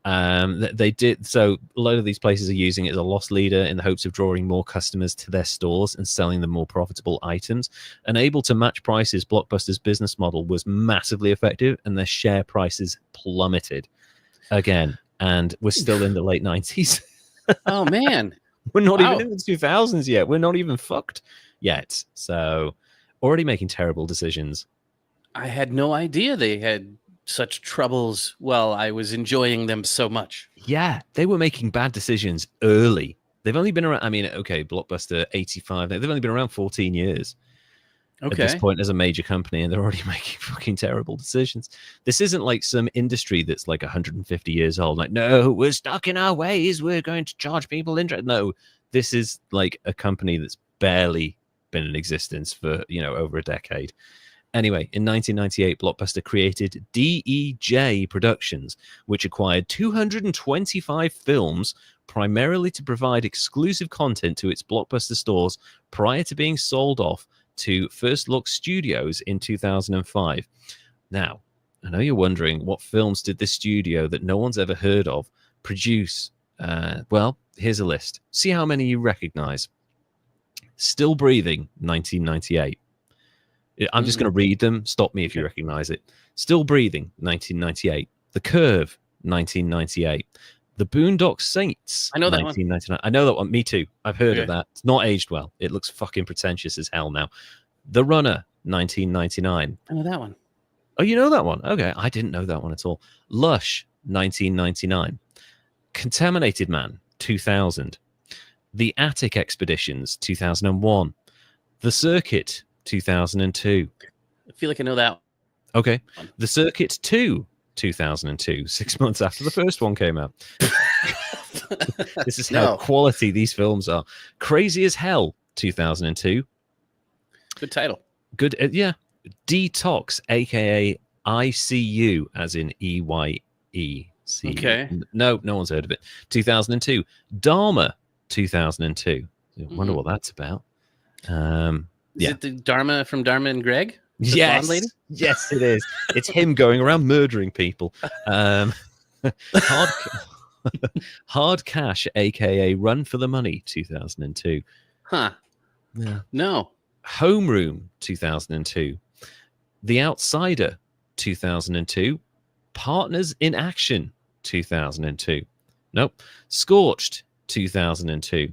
They did. So a lot of these places are using it as a loss leader in the hopes of drawing more customers to their stores and selling them more profitable items. Unable to match prices, Blockbuster's business model was massively effective, and their share prices plummeted again. And we're still in the late 90s. Oh man. We're not even in the 2000s yet. We're not even fucked yet. So already making terrible decisions. I had no idea they had such troubles while I was enjoying them so much. Yeah, they were making bad decisions early. They've only been around, Blockbuster 85, they've only been around 14 years at this point as a major company, and they're already making fucking terrible decisions. This isn't like some industry that's like 150 years old. Like, no, we're stuck in our ways. We're going to charge people interest. No, this is like a company that's barely been in existence for, over a decade. Anyway, in 1998, Blockbuster created DEJ Productions, which acquired 225 films primarily to provide exclusive content to its Blockbuster stores prior to being sold off to First Look Studios in 2005. Now, I know you're wondering, what films did this studio that no one's ever heard of produce? Well, here's a list. See how many you recognize. Still Breathing, 1998. I'm just going to read them. Stop me if you recognize it. Still Breathing, 1998. The Curve, 1998. The Boondock Saints, I know that 1999. I know that one. Me too. I've heard of that. It's not aged well. It looks fucking pretentious as hell now. The Runner, 1999. I know that one. Oh, you know that one? Okay. I didn't know that one at all. Lush, 1999. Contaminated Man, 2000. The Attic Expeditions, 2001. The Circuit, 2002. I feel like I know that. Okay. The Circuit 2, 2002, 6 months after the first one came out. This is how quality these films are. Crazy as Hell, 2002. Good title. Good, yeah. Detox, aka ICU, as in EYE. Okay. No one's heard of it. 2002. Dharma, 2002. I wonder what that's about. Is it the Dharma from Dharma and Greg? The blonde lady? Yes, it is. It's him going around murdering people. Hard, Hard Cash, aka Run for the Money, 2002. Huh. Yeah. No. Homeroom, 2002. The Outsider, 2002. Partners in Action, 2002. Nope. Scorched, 2002.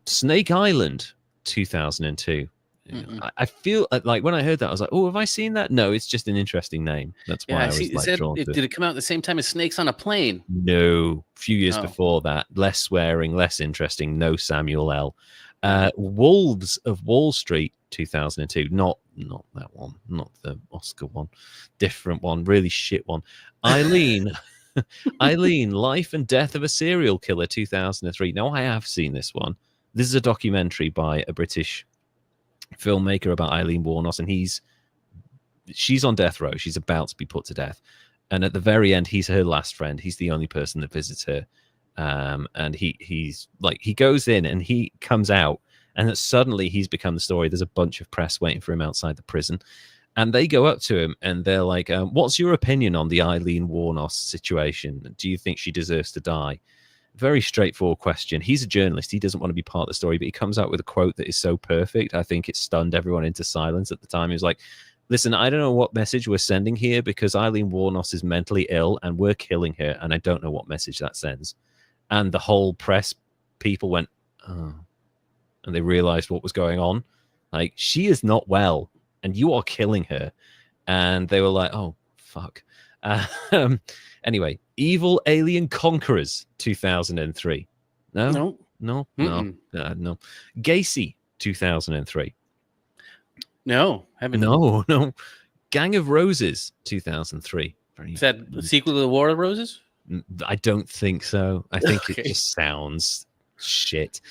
Snake Island, 2002. I feel like when I heard that, I was like, oh, have I seen that? No, it's just an interesting name. That's why I was drawn to it. Did it come out at the same time as Snakes on a Plane? No, a few years before that. Less swearing, less interesting. No Samuel L. Wolves of Wall Street, 2002. Not that one. Not the Oscar one. Different one. Really shit one. Eileen. Eileen, Life and Death of a Serial Killer, 2003. Now, I have seen this one. This is a documentary by a British filmmaker about Eileen Wuornos, and she's on death row. She's about to be put to death. And at the very end, he's her last friend. He's the only person that visits her. And he goes in and he comes out, and suddenly he's become the story. There's a bunch of press waiting for him outside the prison. And they go up to him and they're like, what's your opinion on the Eileen Wuornos situation? Do you think she deserves to die? Very straightforward question. He's a journalist. He doesn't want to be part of the story, but he comes out with a quote that is so perfect. I think it stunned everyone into silence at the time. He was like, listen, I don't know what message we're sending here, because Eileen Wuornos is mentally ill and we're killing her. And I don't know what message that sends. And the whole press people went, oh, and they realized what was going on. Like, she is not well, and you are killing her. And they were like, oh, fuck. Anyway, Evil Alien Conquerors, 2003. No. Gacy, 2003. No, haven't. No. Gang of Roses, 2003. Is that the sequel to The War of Roses? I don't think so. I think it just sounds shit.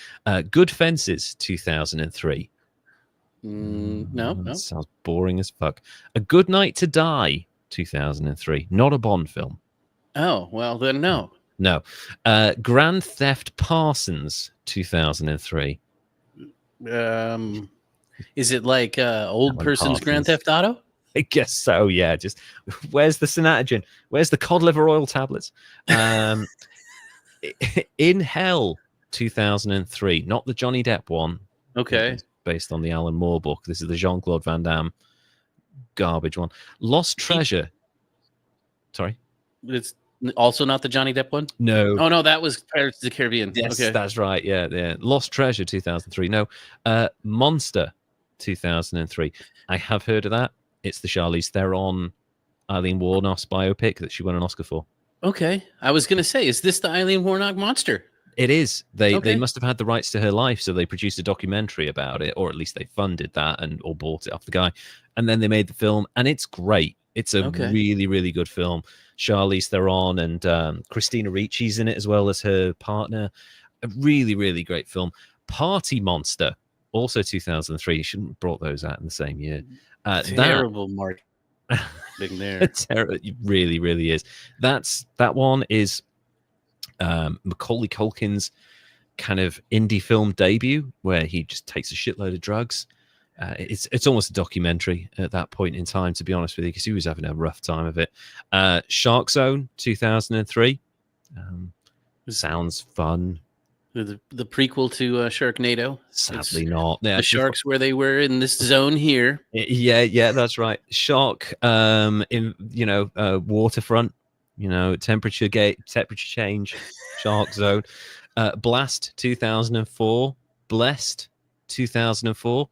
Good Fences, 2003. No. Sounds boring as fuck. A Good Night to Die, 2003. Not a Bond film. Oh, well, then no. No. Grand Theft Parsons, 2003. Is it like old person's Grand Theft Auto? I guess so, yeah. Just where's the Synatogen? Where's the cod liver oil tablets? In Hell, 2003. Not the Johnny Depp one. Okay. Based on the Alan Moore book. This is the Jean-Claude Van Damme garbage one. Lost Treasure. Sorry? It's also not the Johnny Depp one? No. Oh, no, that was Pirates of the Caribbean. Yes, okay. That's right. Yeah. Lost Treasure, 2003. No. Monster, 2003. I have heard of that. It's the Charlize Theron, Eileen Wuornos biopic that she won an Oscar for. Okay. I was going to say, is this the Eileen Wuornos monster? It is. They must have had the rights to her life, so they produced a documentary about it, or at least they funded that or bought it off the guy. And then they made the film, and it's great. It's a really, really good film. Charlize Theron and Christina Ricci's in it as well as her partner. A really, really great film. Party Monster, also 2003. You shouldn't have brought those out in the same year. Terrible marketing there. It really, really is. That one is Macaulay Culkin's kind of indie film debut, where he just takes a shitload of drugs. It's almost a documentary at that point in time, to be honest with you, because he was having a rough time of it. Shark Zone, 2003. Sounds fun. The prequel to Sharknado. Sadly not. Yeah, the sharks where they were in this zone here. Yeah, that's right. Shark in waterfront, temperature change, Shark Zone. Blast, 2004. Blessed, 2004.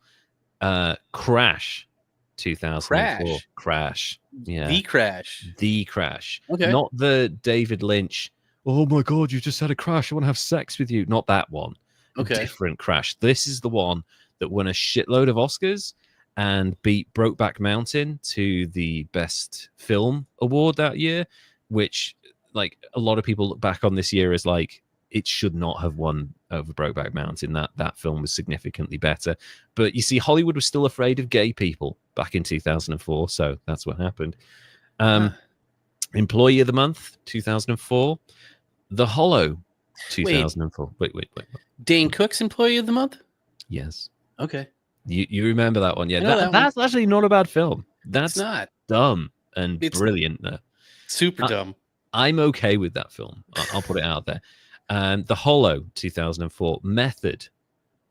Crash, 2004. Crash. Yeah. The Crash. Okay. Not the David Lynch, oh my God, you just had a crash, I want to have sex with you. Not that one. Okay. Different Crash. This is the one that won a shitload of Oscars and beat Brokeback Mountain to the Best Film Award that year, which, like, a lot of people look back on this year as like, it should not have won over Brokeback Mountain. That film was significantly better. But you see, Hollywood was still afraid of gay people back in 2004, so that's what happened. Employee of the Month, 2004. The Hollow, 2004. Wait. Dane Cook's Employee of the Month? Yes. Okay. You remember that one? Yeah, I know that one. that's actually not a bad film. It's That's not. dumb and It's brilliant. super I, dumb. I'm okay with that film. I'll put it out there. The Hollow, 2004. Method,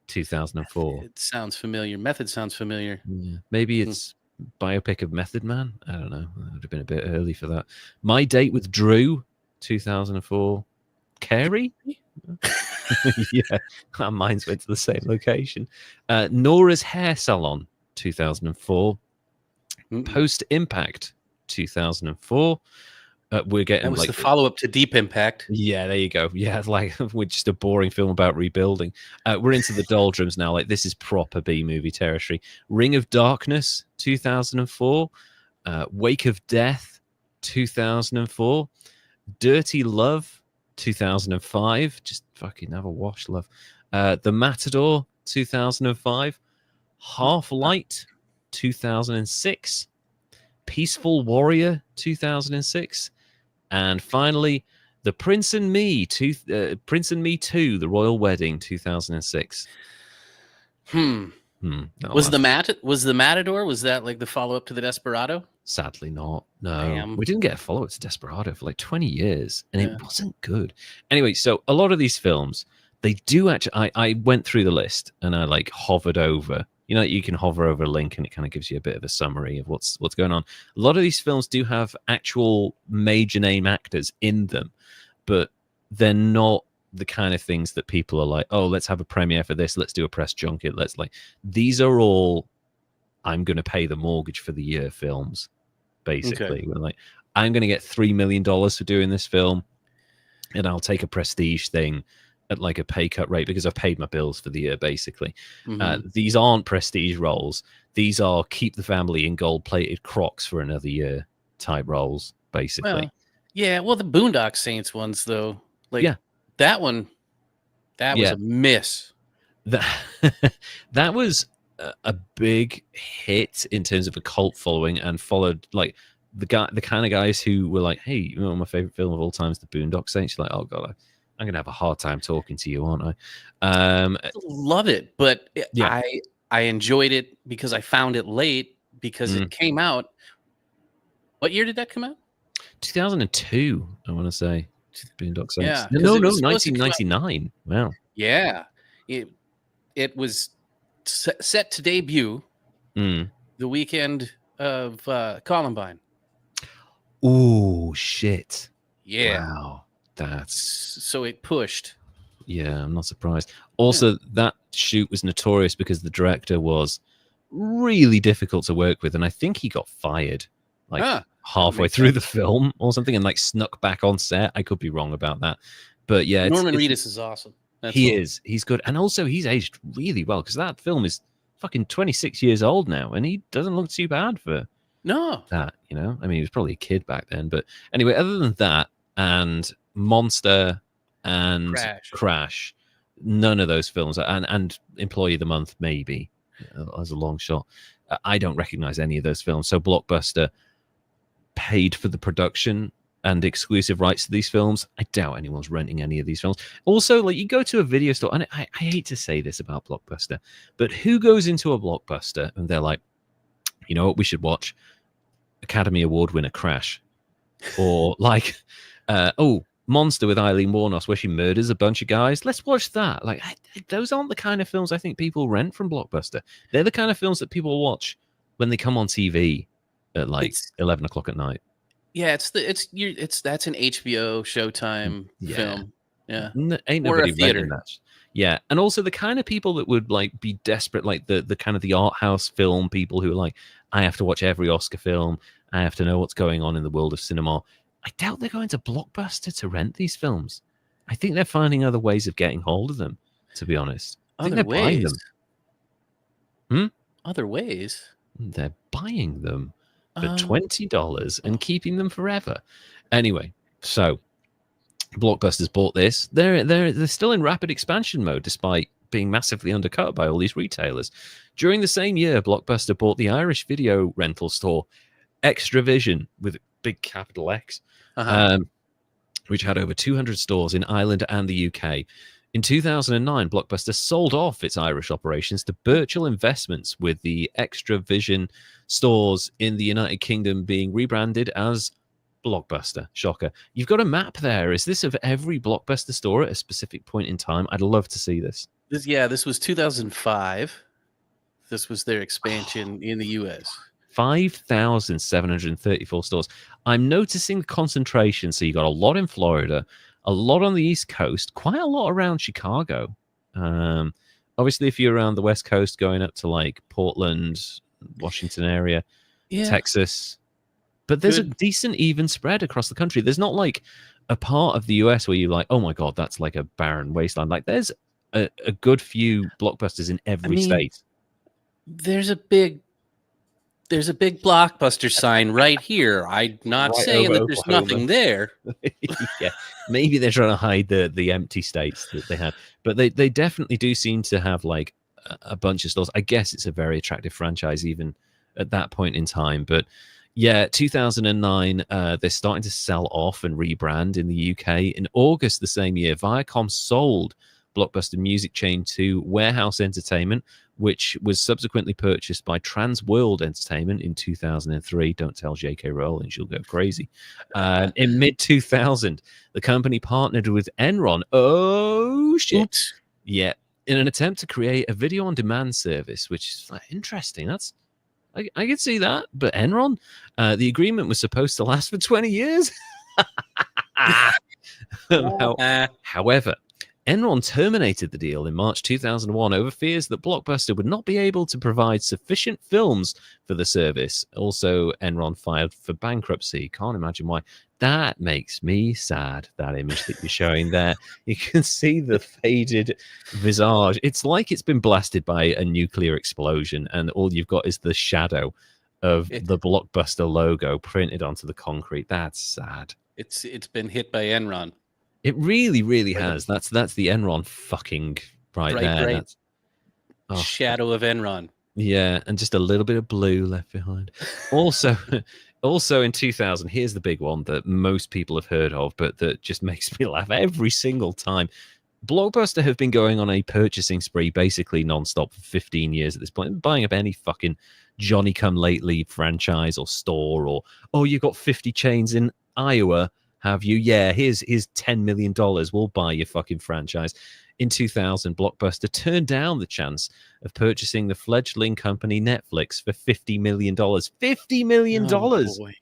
2004. It sounds familiar. Method sounds familiar. Yeah. Maybe it's biopic of Method Man. I don't know. It would have been a bit early for that. My Date with Drew, 2004. Carrie? Yeah, our minds went to the same location. Nora's Hair Salon, 2004. Post Impact, 2004. We're getting That was like the follow-up to Deep Impact. yeah, there you go. Yeah, like we're just a boring film about rebuilding. We're into the doldrums now. Like this is proper B movie territory. Ring of Darkness, 2004. Wake of Death, 2004. Dirty Love, 2005. Just fucking have a wash, love. The Matador, 2005. Half Light, 2006. Peaceful Warrior, 2006. And finally, The Prince and Me, Prince and Me 2, The Royal Wedding, 2006. Was the Matador? Was that like the follow-up to the Desperado? Sadly not. No. Damn. We didn't get a follow-up to Desperado for like 20 years, and it wasn't good. Anyway, so a lot of these films, they do actually... I went through the list, and I like hovered over... You know, you can hover over a link and it kind of gives you a bit of a summary of what's going on. A lot of these films do have actual major name actors in them, but they're not the kind of things that people are like, oh, let's have a premiere for this. Let's do a press junket. Let's like, these are all, I'm going to pay the mortgage for the year films, basically. Okay. We're like, I'm going to get $3 million for doing this film, and I'll take a prestige thing at like a pay cut rate because I've paid my bills for the year, basically. These aren't prestige roles. These are keep the family in gold-plated Crocs for another year type roles, basically. Well, the Boondock Saints ones, though, like that one, that was a miss. That was a big hit in terms of a cult following, and followed like the kind of guys who were like, hey, you know, my favorite film of all time is the Boondock Saints. You're like, oh god, I'm gonna have a hard time talking to you, aren't I? Love it, but I enjoyed it because I found it late because it came out. What year did that come out? 2002, I want to say. Boondock Saints. Yeah, no, 1999. Wow. Yeah, it was set to debut the weekend of Columbine. Ooh, shit. Yeah. Wow. That's so it pushed. Yeah, I'm not surprised. Also, that shoot was notorious because the director was really difficult to work with, and I think he got fired like halfway through the film or something, and like snuck back on set. I could be wrong about that, but yeah, Norman Reedus is awesome. He's good, and also he's aged really well because that film is fucking 26 years old now, and he doesn't look too bad for that. You know, I mean, he was probably a kid back then, but anyway, other than that and Monster and Crash, none of those films, and Employee of the Month maybe as a long shot, I don't recognize any of those films. So Blockbuster paid for the production and exclusive rights to these films. I doubt anyone's renting any of these films. Also, like, you go to a video store, and I hate to say this about Blockbuster, but who goes into a Blockbuster and they're like, you know what, we should watch Academy Award winner Crash, or like Monster with Eileen Wuornos, where she murders a bunch of guys. Let's watch that. Like, those aren't the kind of films I think people rent from Blockbuster. They're the kind of films that people watch when they come on TV at like 11 o'clock at night. Yeah, that's an HBO Showtime film. Yeah, Ain't nobody renting that. Yeah, and also the kind of people that would like be desperate, like the kind of the art house film people who are like, I have to watch every Oscar film. I have to know what's going on in the world of cinema. I doubt they're going to Blockbuster to rent these films. I think they're finding other ways of getting hold of them, to be honest. I think they're buying them. Other ways? They're buying them for $20 and keeping them forever. Anyway, so Blockbuster's bought this. They're still in rapid expansion mode, despite being massively undercut by all these retailers. During the same year, Blockbuster bought the Irish video rental store Extravision, with a big capital X, which had over 200 stores in Ireland and the UK. In 2009, Blockbuster sold off its Irish operations to Birchall Investments, with the Extra Vision stores in the United Kingdom being rebranded as Blockbuster. Shocker. You've got a map there. Is this of every Blockbuster store at a specific point in time? I'd love to see this. This was 2005. This was their expansion in the U.S. 5,734 stores. I'm noticing the concentration. So you got a lot in Florida, a lot on the East Coast, quite a lot around Chicago. Obviously, if you're around the West Coast, going up to like Portland, Washington area, Texas. But there's a decent even spread across the country. There's not like a part of the US where you're like, oh my God, that's like a barren wasteland. Like there's a good few Blockbusters in every state. There's a big Blockbuster sign right here. I'm not saying that there's nothing there. Yeah, maybe they're trying to hide the empty states that they have, but they definitely do seem to have like a bunch of stores. I guess it's a very attractive franchise even at that point in time. But yeah, 2009, they're starting to sell off and rebrand in the UK. In August the same year, Viacom sold Blockbuster music chain to Warehouse Entertainment, which was subsequently purchased by Trans World Entertainment in 2003. Don't tell J.K. Rowling, she'll go crazy. In mid-2000, the company partnered with Enron. Oh, shit. Oops. Yeah, in an attempt to create a video-on-demand service, which is interesting. I could see that, but Enron? The agreement was supposed to last for 20 years. However, Enron terminated the deal in March 2001 over fears that Blockbuster would not be able to provide sufficient films for the service. Also, Enron filed for bankruptcy. Can't imagine why. That makes me sad, that image that you're showing there. You can see the faded visage. It's like it's been blasted by a nuclear explosion, and all you've got is the shadow of the Blockbuster logo printed onto the concrete. That's sad. It's been hit by Enron. It really, really has. That's the Enron fucking right there. That's, shadow of Enron. Yeah, and just a little bit of blue left behind. Also in 2000, here's the big one that most people have heard of, but that just makes me laugh every single time. Blockbuster have been going on a purchasing spree basically nonstop for 15 years at this point, buying up any fucking Johnny-come-lately franchise or store, or, oh, you've got 50 chains in Iowa, have you? Yeah, here's $10 million. We'll buy your fucking franchise. In 2000, Blockbuster turned down the chance of purchasing the fledgling company Netflix for $50 million. $50 million! Oh, boy.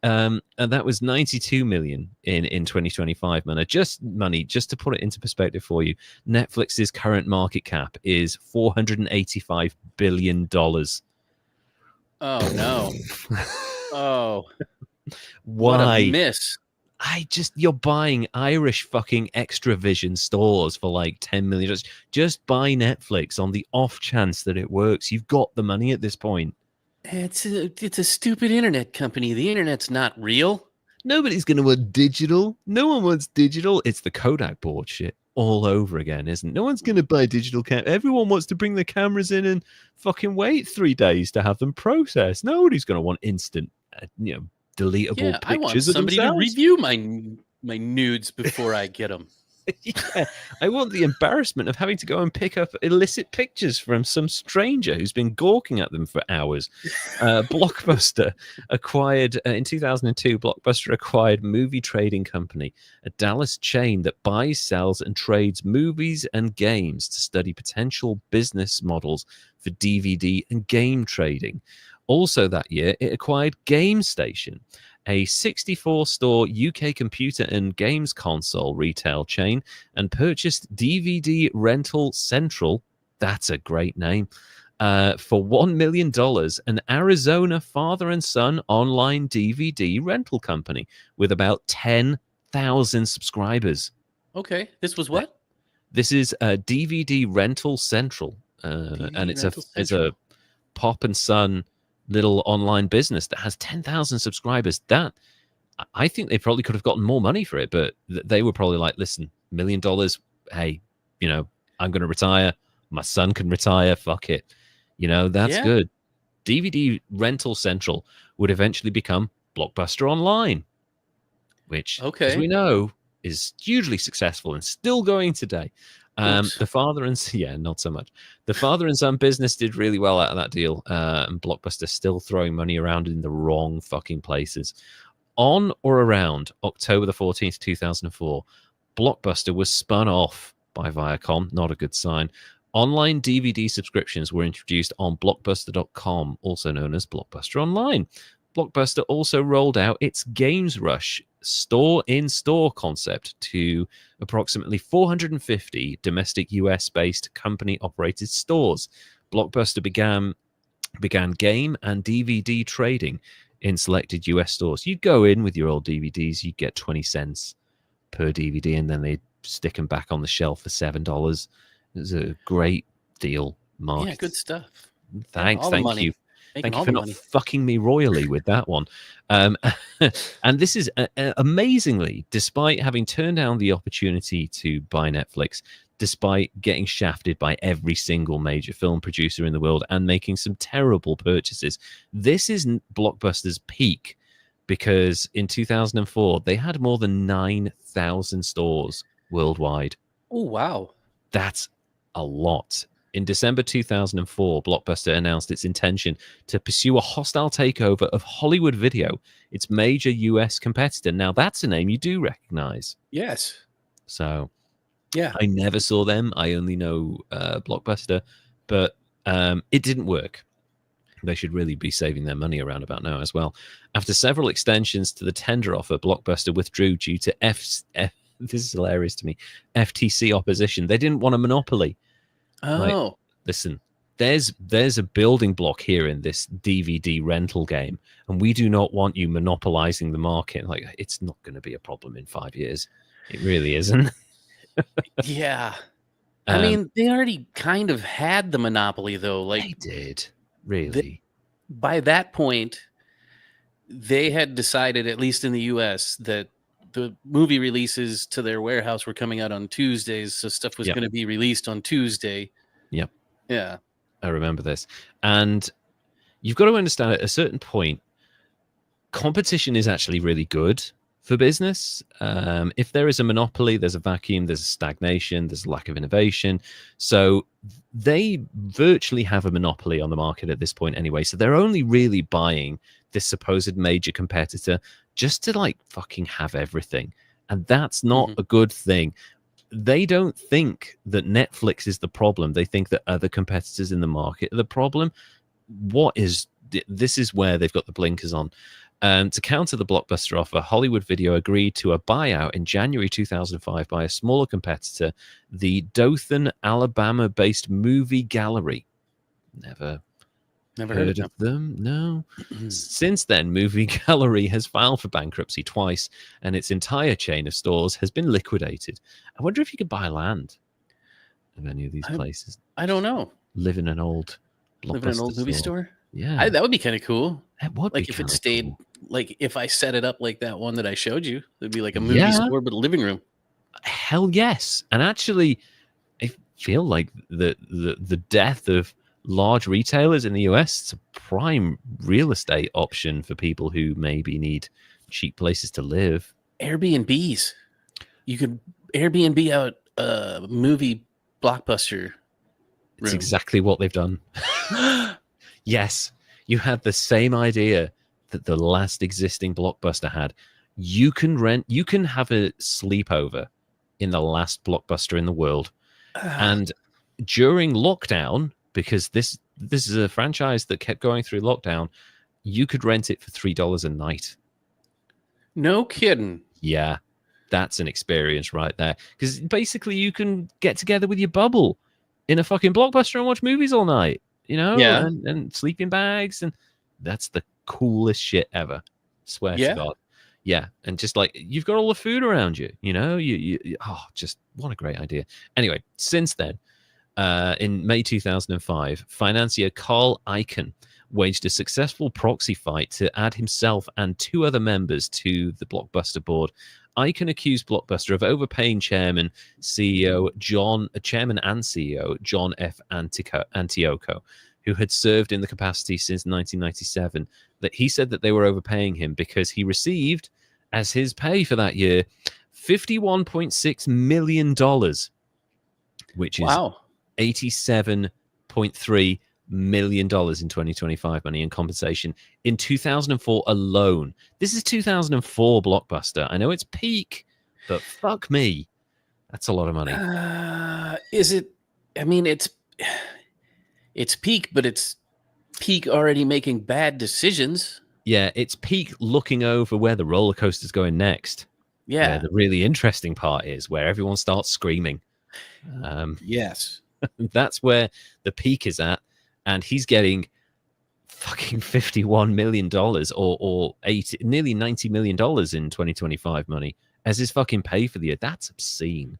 And that was 92 million in 2025, man. Just to put it into perspective for you, Netflix's current market cap is $485 billion. Oh, no. Oh. Why? What a miss. You're buying Irish fucking Extra Vision stores for like 10 million. Just buy Netflix on the off chance that it works. You've got the money at this point. It's a stupid internet company. The internet's not real. Nobody's going to want digital. No one wants digital. It's the Kodak board shit all over again, isn't it? No one's going to buy digital cam. Everyone wants to bring the cameras in and fucking wait 3 days to have them processed. Nobody's going to want instant, deletable pictures. I want somebody to review my nudes before I get them. Yeah, I want the embarrassment of having to go and pick up illicit pictures from some stranger who's been gawking at them for hours. Blockbuster acquired, in 2002, Blockbuster acquired Movie Trading Company, a Dallas chain that buys, sells, and trades movies and games to study potential business models for DVD and game trading. Also that year, it acquired GameStation, a 64-store UK computer and games console retail chain, and purchased DVD Rental Central, that's a great name, for $1 million, an Arizona father and son online DVD rental company with about 10,000 subscribers. Okay, this was what? This is DVD Rental Central, and it's a pop and son little online business that has 10,000 subscribers. That, I think they probably could have gotten more money for it, but they were probably like, listen, $1 million, hey, I'm going to retire. My son can retire. Fuck it. That's good. DVD Rental Central would eventually become Blockbuster Online, which, as we know, is hugely successful and still going today. Oops. The father and yeah, not so much. The father and son business did really well out of that deal, and Blockbuster still throwing money around in the wrong fucking places. On or around October the 14th, 2004, Blockbuster was spun off by Viacom. Not a good sign. Online DVD subscriptions were introduced on Blockbuster.com, also known as Blockbuster Online. Blockbuster also rolled out its Games Rush store-in-store concept to approximately 450 domestic US-based company-operated stores. Blockbuster began game and DVD trading in selected US stores. You'd go in with your old DVDs, you'd get 20 cents per DVD, and then they'd stick them back on the shelf for $7. It was a great deal, Mark. Yeah, good stuff. Thanks, all the thank money. you. Making Thank you all for the not money. fucking me royally with that one. And this is amazingly, despite having turned down the opportunity to buy Netflix, despite getting shafted by every single major film producer in the world and making some terrible purchases, this is Blockbuster's peak, because in 2004, they had more than 9,000 stores worldwide. Oh, wow. That's a lot. In December 2004, Blockbuster announced its intention to pursue a hostile takeover of Hollywood Video, its major US competitor. Now, that's a name you do recognize. Yes. So, Yeah. I never saw them. I only know Blockbuster, but it didn't work. They should really be saving their money around about now as well. After several extensions to the tender offer, Blockbuster withdrew due to this is hilarious to me, FTC opposition. They didn't want a monopoly. Oh, Like, listen, there's a building block here in this DVD rental game, and we do not want you monopolizing the market. Like, it's not going to be a problem in 5 years. It really isn't. yeah. I mean, they already kind of had the monopoly, though. Like, they did, really. by that point, they had decided, at least in the US, that the movie releases to their warehouse were coming out on Tuesdays, so stuff was Yep. going to be released on Tuesday. Yep. Yeah. I remember this. And you've got to understand, at a certain point, competition is actually really good for business. If there is a monopoly, there's a vacuum, there's a stagnation, there's a lack of innovation. So they virtually have a monopoly on the market at this point anyway. So they're only really buying this supposed major competitor just to like fucking have everything. And that's not a good thing. They don't think that Netflix is the problem. They think that other competitors in the market are the problem. This is where they've got the blinkers on. To counter the Blockbuster offer, Hollywood Video agreed to a buyout in January 2005 by a smaller competitor, the Dothan, Alabama-based Movie Gallery. Never heard of them. No. Since then, Movie Gallery has filed for bankruptcy twice, and its entire chain of stores has been liquidated. I wonder if you could buy land of any of these places. I don't know. Live in an old Blockbuster movie store? Yeah. That would be kind of cool. That would like be if it stayed cool. Like if I set it up like that one that I showed you, it'd be like a movie store but a living room. Hell yes. And actually, I feel like the death of large retailers in the US is a prime real estate option for people who maybe need cheap places to live. Airbnbs. You could Airbnb out a movie Blockbuster room. It's exactly what they've done. Yes, you had the same idea that the last existing Blockbuster had. You can have a sleepover in the last Blockbuster in the world. And during lockdown, because this is a franchise that kept going through lockdown, you could rent it for $3 a night. No kidding. Yeah, that's an experience right there. Because basically you can get together with your bubble in a fucking Blockbuster and watch movies all night, you know? Yeah. And sleeping bags, and that's the coolest shit ever. Swear to God. Yeah, and just like you've got all the food around you, you know, you just what a great idea. Anyway, since then, in May 2005, financier Carl Icahn waged a successful proxy fight to add himself and two other members to the Blockbuster board. Icahn accused Blockbuster of overpaying chairman and CEO John F. Antioco, who had served in the capacity since 1997. That he said that they were overpaying him because he received, as his pay for that year, $51.6 million, which is Wow. $87.3 million in 2025 money in compensation in 2004 alone. This is 2004 Blockbuster. I know it's peak, but fuck me. That's a lot of money. Is it? I mean, it's peak, but it's peak already making bad decisions. Yeah, it's peak looking over where the roller coaster's going next. Where Yeah. the really interesting part is, where everyone starts screaming. Yes. That's where the peak is at, and he's getting fucking $51 million or nearly $90 million in 2025 money as his fucking pay for the year. That's obscene,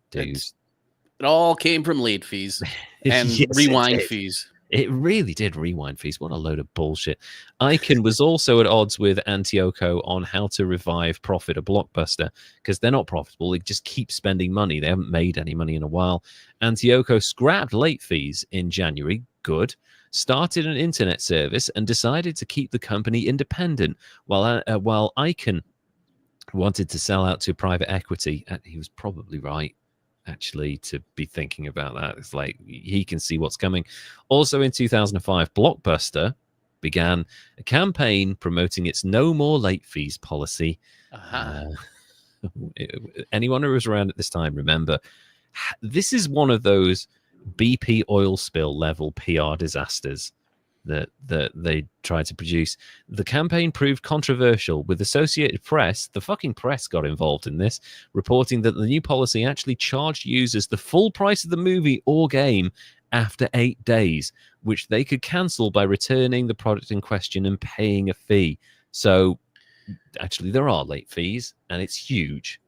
dude. It all came from late fees and Yes, rewind fees. It really did. Rewind fees. What a load of bullshit. Icahn was also at odds with Antioco on how to revive profit at Blockbuster because they're not profitable. They just keep spending money. They haven't made any money in a while. Antioco scrapped late fees in January. Good. Started an internet service and decided to keep the company independent while Icahn wanted to sell out to private equity. He was probably right, actually, to be thinking about that. It's like he can see what's coming. Also in 2005, Blockbuster began a campaign promoting its no more late fees policy. Anyone who was around at this time, remember, this is one of those BP oil spill level PR disasters that they tried to produce. The campaign proved controversial, with Associated Press, the fucking press got involved in this, reporting that the new policy actually charged users the full price of the movie or game after 8 days, which they could cancel by returning the product in question and paying a fee. So actually there are late fees, and it's huge.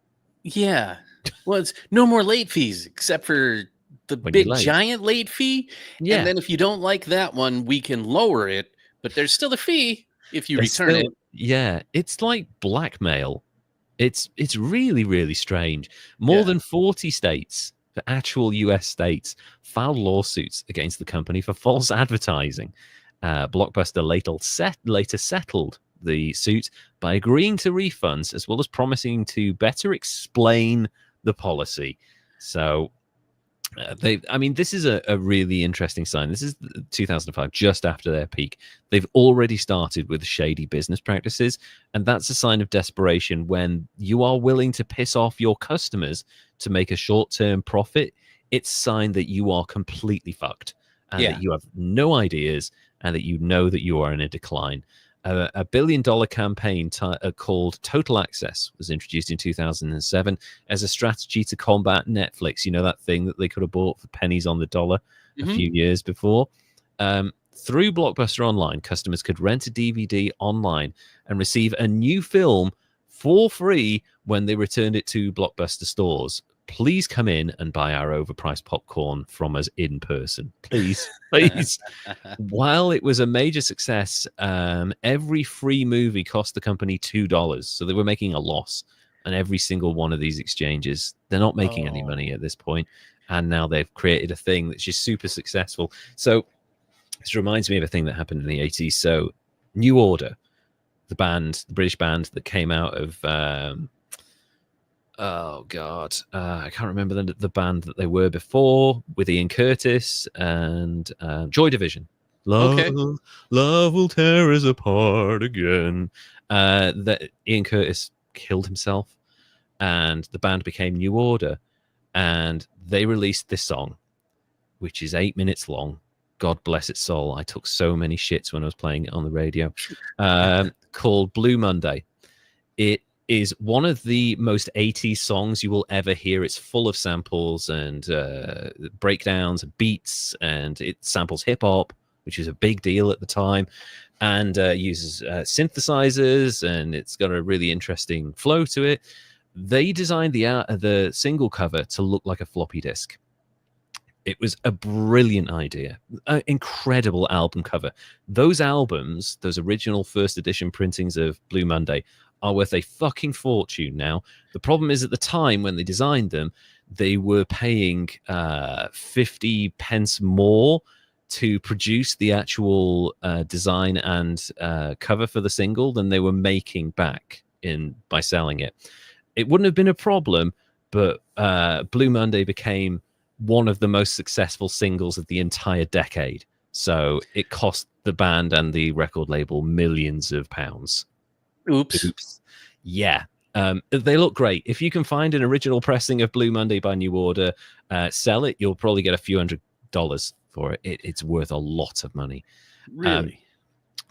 Yeah. Well, it's no more late fees except for the big giant late fee. Yeah. And then if you don't like that one, we can lower it, but there's still a fee if you return it. Yeah. It's like blackmail. It's really, really strange. More than 40 states, the actual US states, filed lawsuits against the company for false advertising. Blockbuster later settled the suit by agreeing to refunds as well as promising to better explain the policy. So this is a really interesting sign. This is 2005, just after their peak. They've already started with shady business practices, and that's a sign of desperation when you are willing to piss off your customers to make a short-term profit. It's a sign that you are completely fucked, and that you have no ideas, and that you know that you are in a decline. A $1 billion campaign called Total Access was introduced in 2007 as a strategy to combat Netflix. You know, that thing that they could have bought for pennies on the dollar a few years before. Through Blockbuster Online, customers could rent a DVD online and receive a new film for free when they returned it to Blockbuster stores. Please come in and buy our overpriced popcorn from us in person. Please, please. While it was a major success, every free movie cost the company $2. So they were making a loss on every single one of these exchanges. They're not making any money at this point. And now they've created a thing that's just super successful. So this reminds me of a thing that happened in the 80s. So New Order, the British band that came out of... I can't remember the band that they were before, with Ian Curtis and Joy Division. Love will tear us apart again. That Ian Curtis killed himself, and the band became New Order, and they released this song, which is 8 minutes long. God bless its soul. I took so many shits when I was playing it on the radio. Called Blue Monday. It is one of the most 80s songs you will ever hear. It's full of samples and breakdowns and beats, and it samples hip-hop, which is a big deal at the time, and uses synthesizers, and it's got a really interesting flow to it. They designed the single cover to look like a floppy disk. It was a brilliant idea. An incredible album cover. Those albums, those original first edition printings of Blue Monday, are worth a fucking fortune now. The problem is, at the time when they designed them, they were paying 50 pence more to produce the actual design and cover for the single than they were making back by selling it. it wouldn't have been a problem, but Blue Monday became one of the most successful singles of the entire decade. So it cost the band and the record label millions of pounds. Oops. Yeah. They look great. If you can find an original pressing of Blue Monday by New Order, sell it. You'll probably get a few $100s for it. It's worth a lot of money. Really?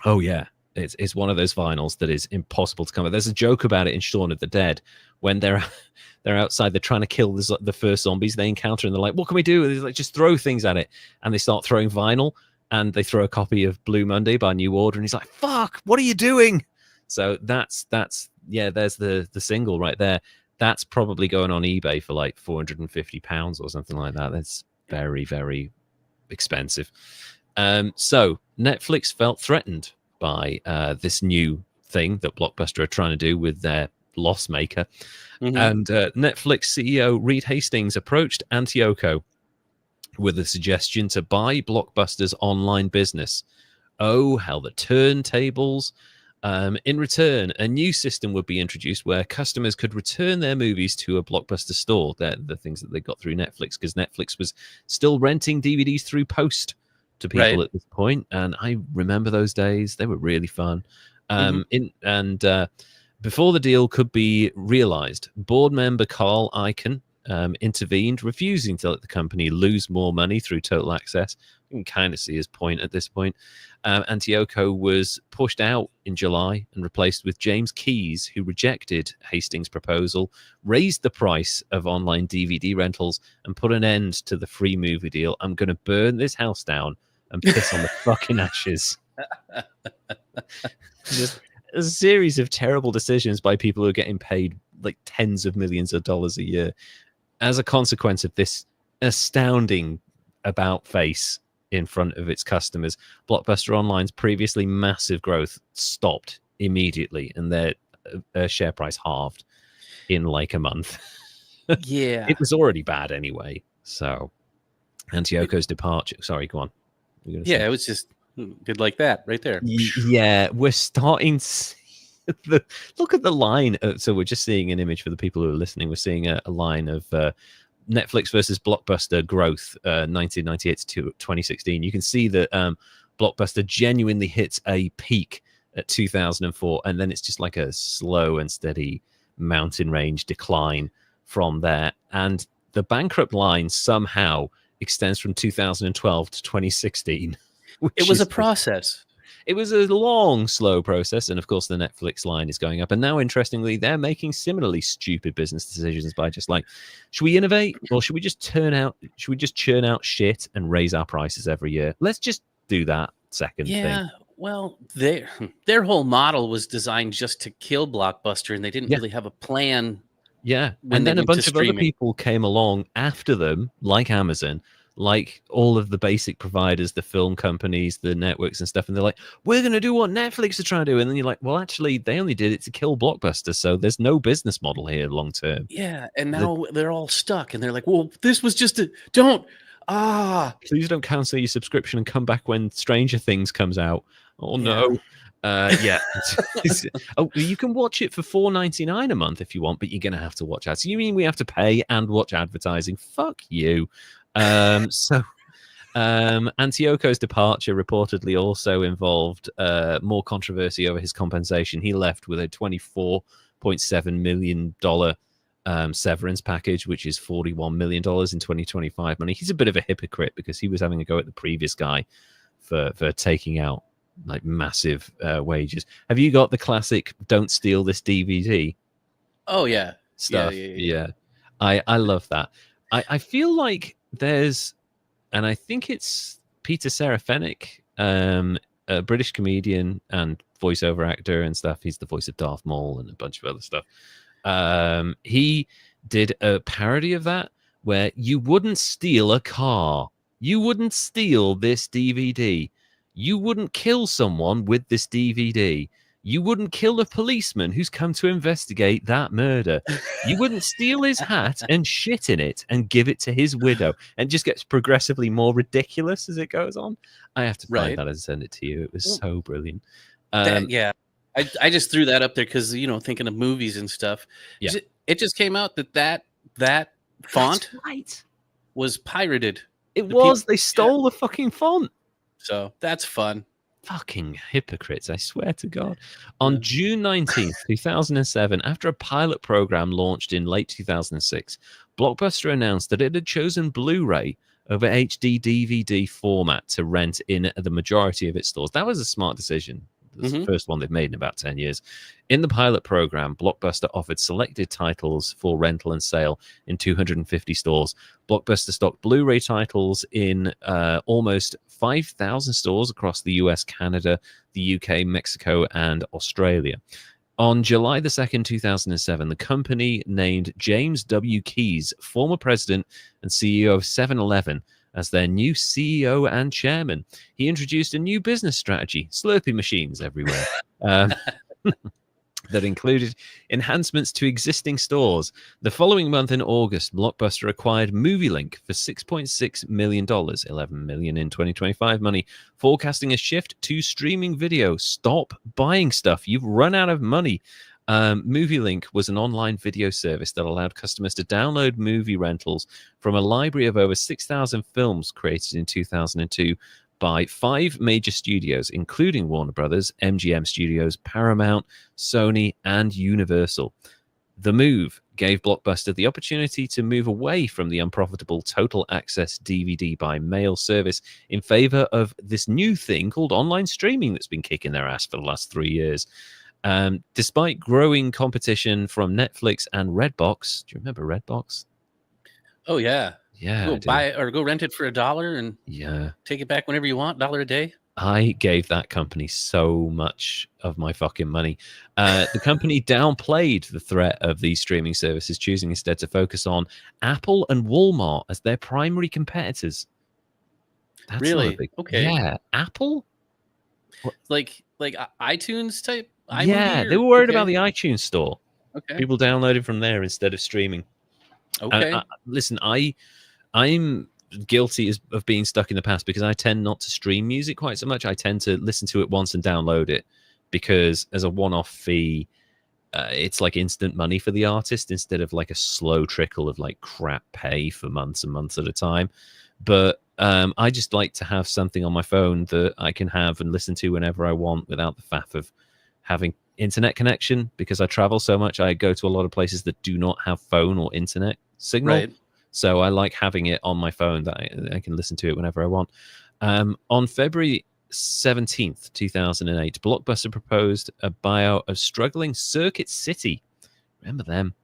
Oh yeah. It's one of those vinyls that is impossible to come by. There's a joke about it in Shaun of the Dead when they're outside, they're trying to kill the first zombies they encounter, and they're like, "What can we do?" And they're like, "Just throw things at it," and they start throwing vinyl, and they throw a copy of Blue Monday by New Order, and he's like, "Fuck, what are you doing?" So that's yeah. There's the single right there. That's probably going on eBay for like £450 or something like that. That's very, very expensive. So Netflix felt threatened by this new thing that Blockbuster are trying to do with their loss maker. Mhm. And Netflix CEO Reed Hastings approached Antioco with a suggestion to buy Blockbuster's online business. Oh, how the turntables. In return, a new system would be introduced where customers could return their movies to a Blockbuster store. They're the things that they got through Netflix, because Netflix was still renting DVDs through post to people Right. at this point. And I remember those days. They were really fun. Before the deal could be realized, board member Carl Icahn intervened, refusing to let the company lose more money through total access. You can kind of see his point at this point. Antioco was pushed out in July and replaced with James Keyes, who rejected Hastings' proposal, raised the price of online DVD rentals, and put an end to the free movie deal. I'm going to burn this house down and piss on the fucking ashes. Just a series of terrible decisions by people who are getting paid like tens of millions of dollars a year as a consequence of this astounding about face in front of its customers. Blockbuster Online's previously massive growth stopped immediately, and their share price halved in like a month. Yeah. It was already bad anyway. So Antioco's departure. Sorry, go on. Yeah, it was just good like that right there. Yeah, we're starting to see look at the line. So we're just seeing an image for the people who are listening. We're seeing a line of Netflix versus Blockbuster growth, 1998 to 2016. You can see that Blockbuster genuinely hits a peak at 2004, and then it's just like a slow and steady mountain range decline from there. And the bankrupt line somehow extends from 2012 to 2016. It was a process. It was a long, slow process, and of course, the Netflix line is going up. And now, interestingly, they're making similarly stupid business decisions by just like, should we innovate, or should we just churn out shit and raise our prices every year? Let's just do that second thing. Well, their whole model was designed just to kill Blockbuster, and they didn't really have a plan. Yeah, when and they then a went to bunch of other streaming. people came along after them, like Amazon, like all of the basic providers, the film companies, the networks and stuff, and they're like, we're going to do what Netflix are trying to do. And then you're like, well, actually, they only did it to kill Blockbuster, so there's no business model here long term. Yeah, and now they're all stuck, and they're like, well, this was just Please don't cancel your subscription and come back when Stranger Things comes out. Oh, no. Yeah. Oh, you can watch it for $4.99 a month if you want, but you're going to have to watch ads. So you mean we have to pay and watch advertising? Fuck you. Antioco's departure reportedly also involved more controversy over his compensation. He left with a $24.7 million severance package, which is $41 million in 2025 money. He's a bit of a hypocrite because he was having a go at the previous guy for taking out like massive wages. Have you got the classic "Don't steal this DVD"? Oh yeah, Stuff. Yeah. I love that. I feel like there's, and I think it's Peter Serafinik, a British comedian and voiceover actor and stuff. He's the voice of Darth Maul and a bunch of other stuff. He did a parody of that where you wouldn't steal a car. You wouldn't steal this DVD. You wouldn't kill someone with this DVD. You wouldn't kill a policeman who's come to investigate that murder. You wouldn't steal his hat and shit in it and give it to his widow. And it just gets progressively more ridiculous as it goes on. I have to find that and send it to you. It was so brilliant. Yeah. I just threw that up there because, thinking of movies and stuff. Yeah. It just came out that font That's right. was pirated. It The people, was. They stole the fucking font. so that's fun. Fucking hypocrites, I swear to God. Yeah. On June 19th, 2007, after a pilot program launched in late 2006, Blockbuster announced that it had chosen Blu-ray over HD DVD format to rent in the majority of its stores. That was a smart decision. It's the first one they've made in about 10 years. In the pilot program, Blockbuster offered selected titles for rental and sale in 250 stores. Blockbuster stocked Blu-ray titles in almost 5,000 stores across the US, Canada, the UK, Mexico, and Australia. On July the 2nd, 2007, the company named James W. Keyes, former president and CEO of 7-Eleven, as their new CEO and chairman. He introduced a new business strategy, Slurpee machines everywhere, that included enhancements to existing stores. The following month in August, Blockbuster acquired MovieLink for $6.6 million, $11 million in 2025 money, forecasting a shift to streaming video. Stop buying stuff. You've run out of money. MovieLink was an online video service that allowed customers to download movie rentals from a library of over 6,000 films created in 2002 by 5 major studios, including Warner Brothers, MGM Studios, Paramount, Sony, and Universal. The move gave Blockbuster the opportunity to move away from the unprofitable total access DVD by mail service in favor of this new thing called online streaming that's been kicking their ass for the last 3 years. Despite growing competition from Netflix and Redbox, do you remember Redbox? Oh yeah, Yeah, go buy or go rent it for $1 and take it back whenever you want, $1 a day. I gave that company so much of my fucking money. The company downplayed the threat of these streaming services, choosing instead to focus on Apple and Walmart as their primary competitors. That's really not a big... okay. Yeah, Apple. Like iTunes type. Yeah, they were worried about the iTunes store. Okay. People downloaded from there instead of streaming. Okay. Listen, I'm guilty of being stuck in the past because I tend not to stream music quite so much. I tend to listen to it once and download it because as a one-off fee, it's like instant money for the artist instead of like a slow trickle of like crap pay for months and months at a time. But I just like to have something on my phone that I can have and listen to whenever I want without the faff of having internet connection, because I travel so much. I go to a lot of places that do not have phone or internet signal. Right. So I like having it on my phone that I can listen to it whenever I want. On February 17th, 2008, Blockbuster proposed a buyout of struggling Circuit City. Remember them?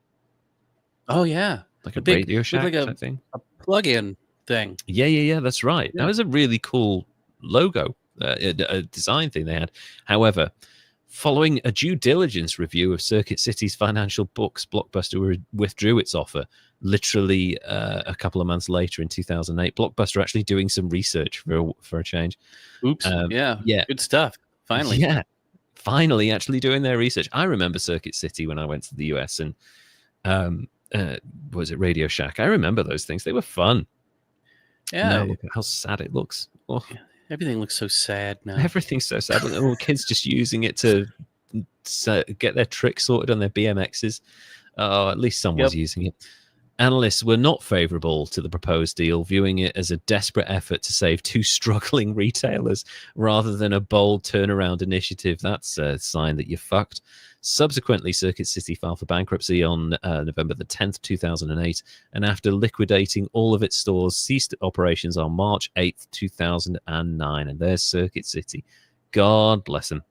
Oh, yeah. Like a Radio Shack type thing? A plug-in thing. Yeah, that's right. Yeah. That was a really cool logo, a design thing they had. However, following a due diligence review of Circuit City's financial books, Blockbuster withdrew its offer. Literally a couple of months later in 2008, Blockbuster actually doing some research for a change. Oops. Yeah. Good stuff. Finally. Yeah. Finally actually doing their research. I remember Circuit City when I went to the US and was it Radio Shack? I remember those things. They were fun. Yeah. Now look at how sad it looks. Oh. Yeah. Everything looks so sad now. Everything's so sad. All kids just using it to get their tricks sorted on their BMXs. Oh, at least someone's using it. Analysts were not favorable to the proposed deal, viewing it as a desperate effort to save 2 struggling retailers rather than a bold turnaround initiative. That's a sign that you're fucked. Subsequently, Circuit City filed for bankruptcy on November the 10th, 2008, and after liquidating all of its stores, ceased operations on March 8th, 2009. And there's Circuit City. God bless them.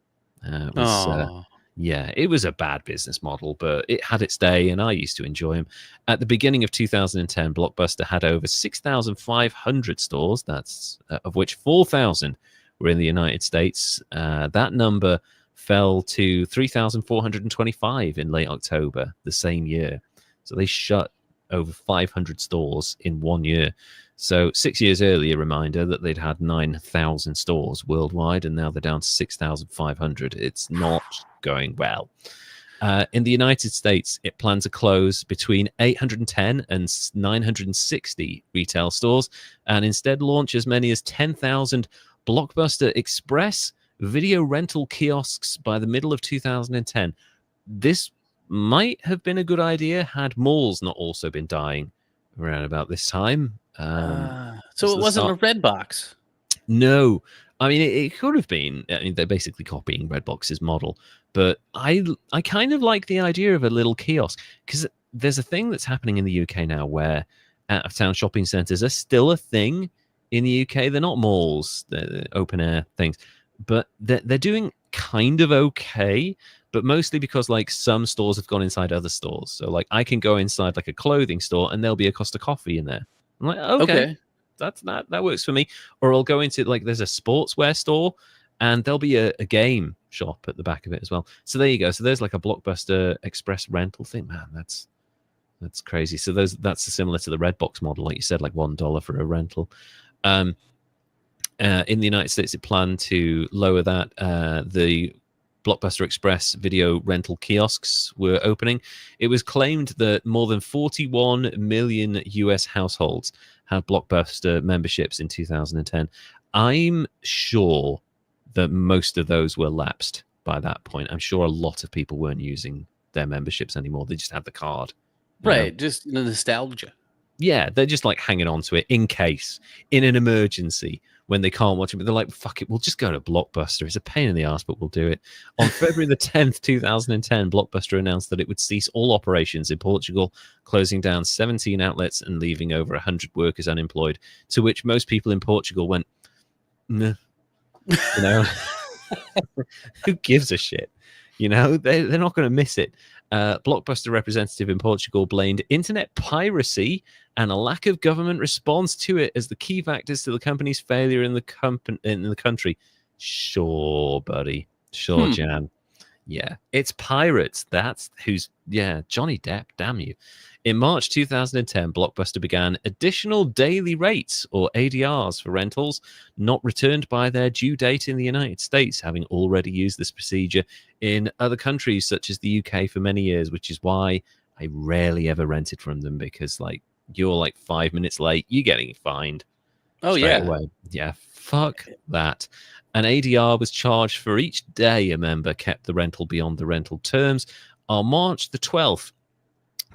Yeah, it was a bad business model, but it had its day, and I used to enjoy them. At the beginning of 2010, Blockbuster had over 6,500 stores, that's of which 4,000 were in the United States. That number fell to 3,425 in late October the same year. So they shut over 500 stores in 1 year. So 6 years earlier, reminder that they'd had 9,000 stores worldwide, and now they're down to 6,500. It's not going well. In the United States, it plans to close between 810 and 960 retail stores and instead launch as many as 10,000 Blockbuster Express video rental kiosks by the middle of 2010. This might have been a good idea had malls not also been dying around about this time. So it the wasn't start. a red box. No, I mean it could have been. I mean, they're basically copying Redbox's model, but I kind of like the idea of a little kiosk, because there's a thing that's happening in the UK now where out of town shopping centres are still a thing in the UK. They're not malls, they're open air things, but they're doing kind of okay. But mostly because like some stores have gone inside other stores. So like I can go inside like a clothing store and there'll be a Costa Coffee in there. I'm like, okay. That works for me. Or I'll go into like there's a sportswear store and there'll be a game shop at the back of it as well. So there you go. So there's like a Blockbuster Express rental thing. Man, that's crazy. So that's similar to the Redbox model, like you said, like $1 for a rental. In the United States, it planned to lower that. The Blockbuster Express video rental kiosks were opening. It was claimed that more than 41 million US households had Blockbuster memberships in 2010. I'm sure that most of those were lapsed by that point. I'm sure a lot of people weren't using their memberships anymore. They just had the card. Right, just the nostalgia. Yeah, they're just like hanging on to it in case, in an emergency, when they can't watch it. But they're like, fuck it, we'll just go to Blockbuster. It's a pain in the ass, but we'll do it. On February the 10th, 2010, Blockbuster announced that it would cease all operations in Portugal, closing down 17 outlets and leaving over 100 workers unemployed, to which most people in Portugal went, nah. You know, who gives a shit? You know, they're not going to miss it. Blockbuster representative in Portugal blamed internet piracy and a lack of government response to it as the key factors to the company's failure in the country. Sure, buddy. Sure, Jan. Yeah, it's pirates. That's who's, Johnny Depp, damn you. In March 2010, Blockbuster began additional daily rates, or ADRs, for rentals not returned by their due date in the United States, having already used this procedure in other countries such as the UK for many years, which is why I rarely ever rented from them, because like you're like 5 minutes late, you're getting fined. Oh, straight away. Yeah, fuck that. An ADR was charged for each day a member kept the rental beyond the rental terms. On March the 12th,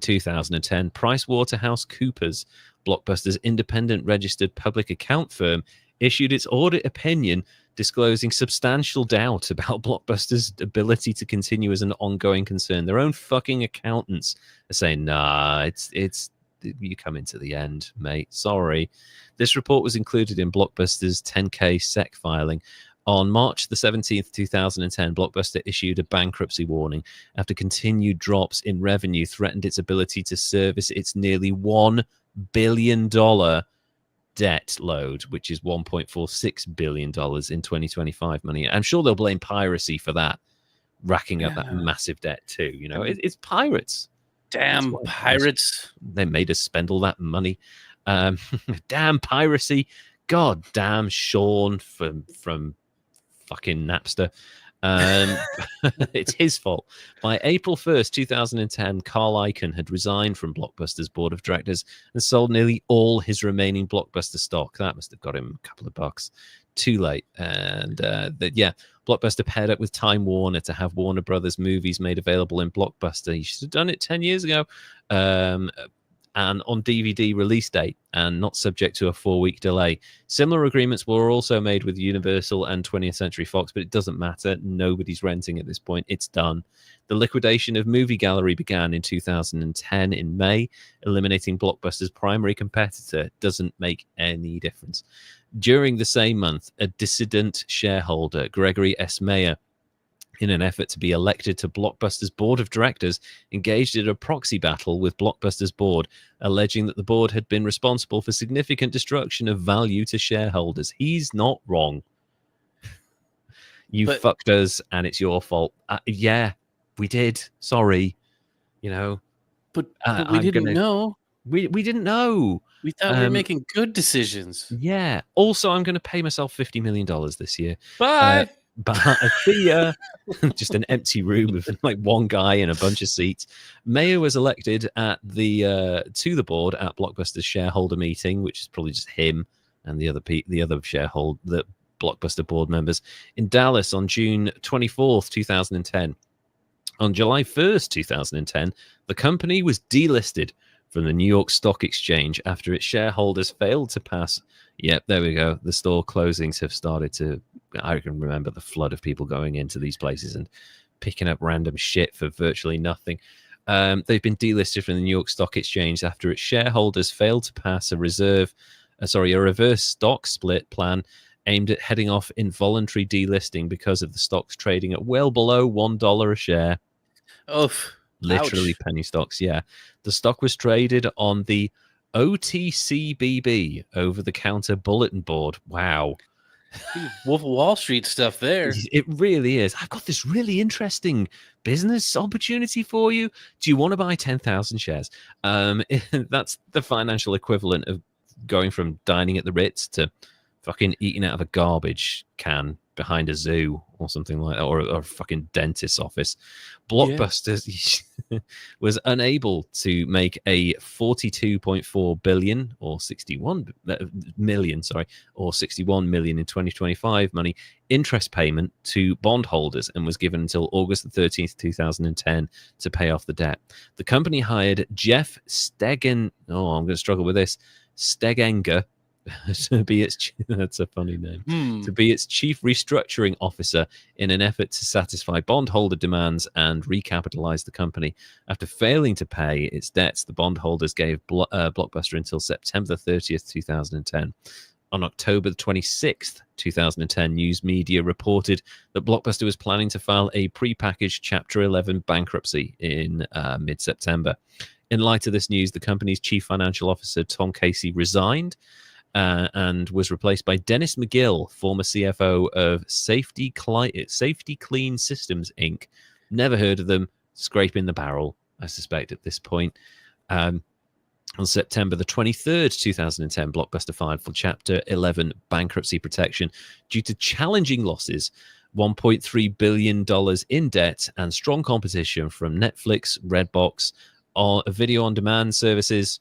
2010, PricewaterhouseCoopers, Blockbuster's independent registered public account firm, issued its audit opinion disclosing substantial doubt about Blockbuster's ability to continue as an ongoing concern. Their own fucking accountants are saying, nah, it's you come into the end, mate. Sorry. This report was included in Blockbuster's 10K SEC filing. On March the 17th, 2010, Blockbuster issued a bankruptcy warning after continued drops in revenue threatened its ability to service its nearly $1 billion debt load, which is $1.46 billion in 2025 money. I'm sure they'll blame piracy for that, racking up that massive debt too. You know, it's pirates. Damn pirates. They made us spend all that money. Damn piracy. God damn Sean from fucking Napster. It's his fault. By April 1st, 2010, Carl Icahn had resigned from Blockbuster's board of directors and sold nearly all his remaining Blockbuster stock. That must have got him a couple of bucks. Too late. And Blockbuster paired up with Time Warner to have Warner Brothers movies made available in Blockbuster. You should have done it 10 years ago. And on DVD release date and not subject to a 4-week delay. Similar agreements were also made with Universal and 20th Century Fox, but it doesn't matter. Nobody's renting at this point. It's done. The liquidation of Movie Gallery began in 2010 in May, eliminating Blockbuster's primary competitor. Doesn't make any difference. During the same month, a dissident shareholder, Gregory S. Mayer, in an effort to be elected to Blockbuster's board of directors, engaged in a proxy battle with Blockbuster's board, alleging that the board had been responsible for significant destruction of value to shareholders. He's not wrong. You fucked us, and it's your fault. Yeah, we did. Sorry. You know. But we didn't know. We didn't know. We thought we were making good decisions. Yeah. Also, I'm going to pay myself $50 million this year. Bye. But I see just an empty room with like one guy and a bunch of seats. Mayer was elected at to the board at Blockbuster's shareholder meeting, which is probably just him and the other shareholder, the Blockbuster board members in Dallas on June 24th, 2010. On July 1st, 2010, the company was delisted from the New York Stock Exchange after its shareholders failed to pass. Yep, there we go. The store closings have started to. I can remember the flood of people going into these places and picking up random shit for virtually nothing. They've been delisted from the New York Stock Exchange after its shareholders failed to pass a reverse stock split plan aimed at heading off involuntary delisting because of the stocks trading at well below $1 a share. Oh, Literally ouch. penny stocks, yeah. The stock was traded on the OTCBB, over-the-counter bulletin board. Wow. Wolf of Wall Street stuff there. It really is. I've got this really interesting business opportunity for you. Do you want to buy 10,000 shares? That's the financial equivalent of going from dining at the Ritz to fucking eating out of a garbage can behind a zoo or something like that, or a fucking dentist's office. Blockbuster was unable to make a 42.4 billion or 61 million, or 61 million in 2025 money interest payment to bondholders, and was given until August the 13th, 2010 to pay off the debt. The company hired Jeff Stegen. Oh, I'm going to struggle with this. Stegenger to be its that's a funny name to be its chief restructuring officer in an effort to satisfy bondholder demands and recapitalize the company. After failing to pay its debts, the bondholders gave Blockbuster until September 30th, 2010. On October the 26th, 2010, news media reported that Blockbuster was planning to file a prepackaged Chapter 11 bankruptcy in mid-September. In light of this news, the company's chief financial officer, Tom Casey, resigned and was replaced by Dennis McGill, former CFO of Safety Clean Systems, Inc. Never heard of them. Scraping the barrel, I suspect, at this point. On September the 23rd, 2010, Blockbuster filed for Chapter 11 bankruptcy protection due to challenging losses, $1.3 billion in debt, and strong competition from Netflix, Redbox, video on demand services.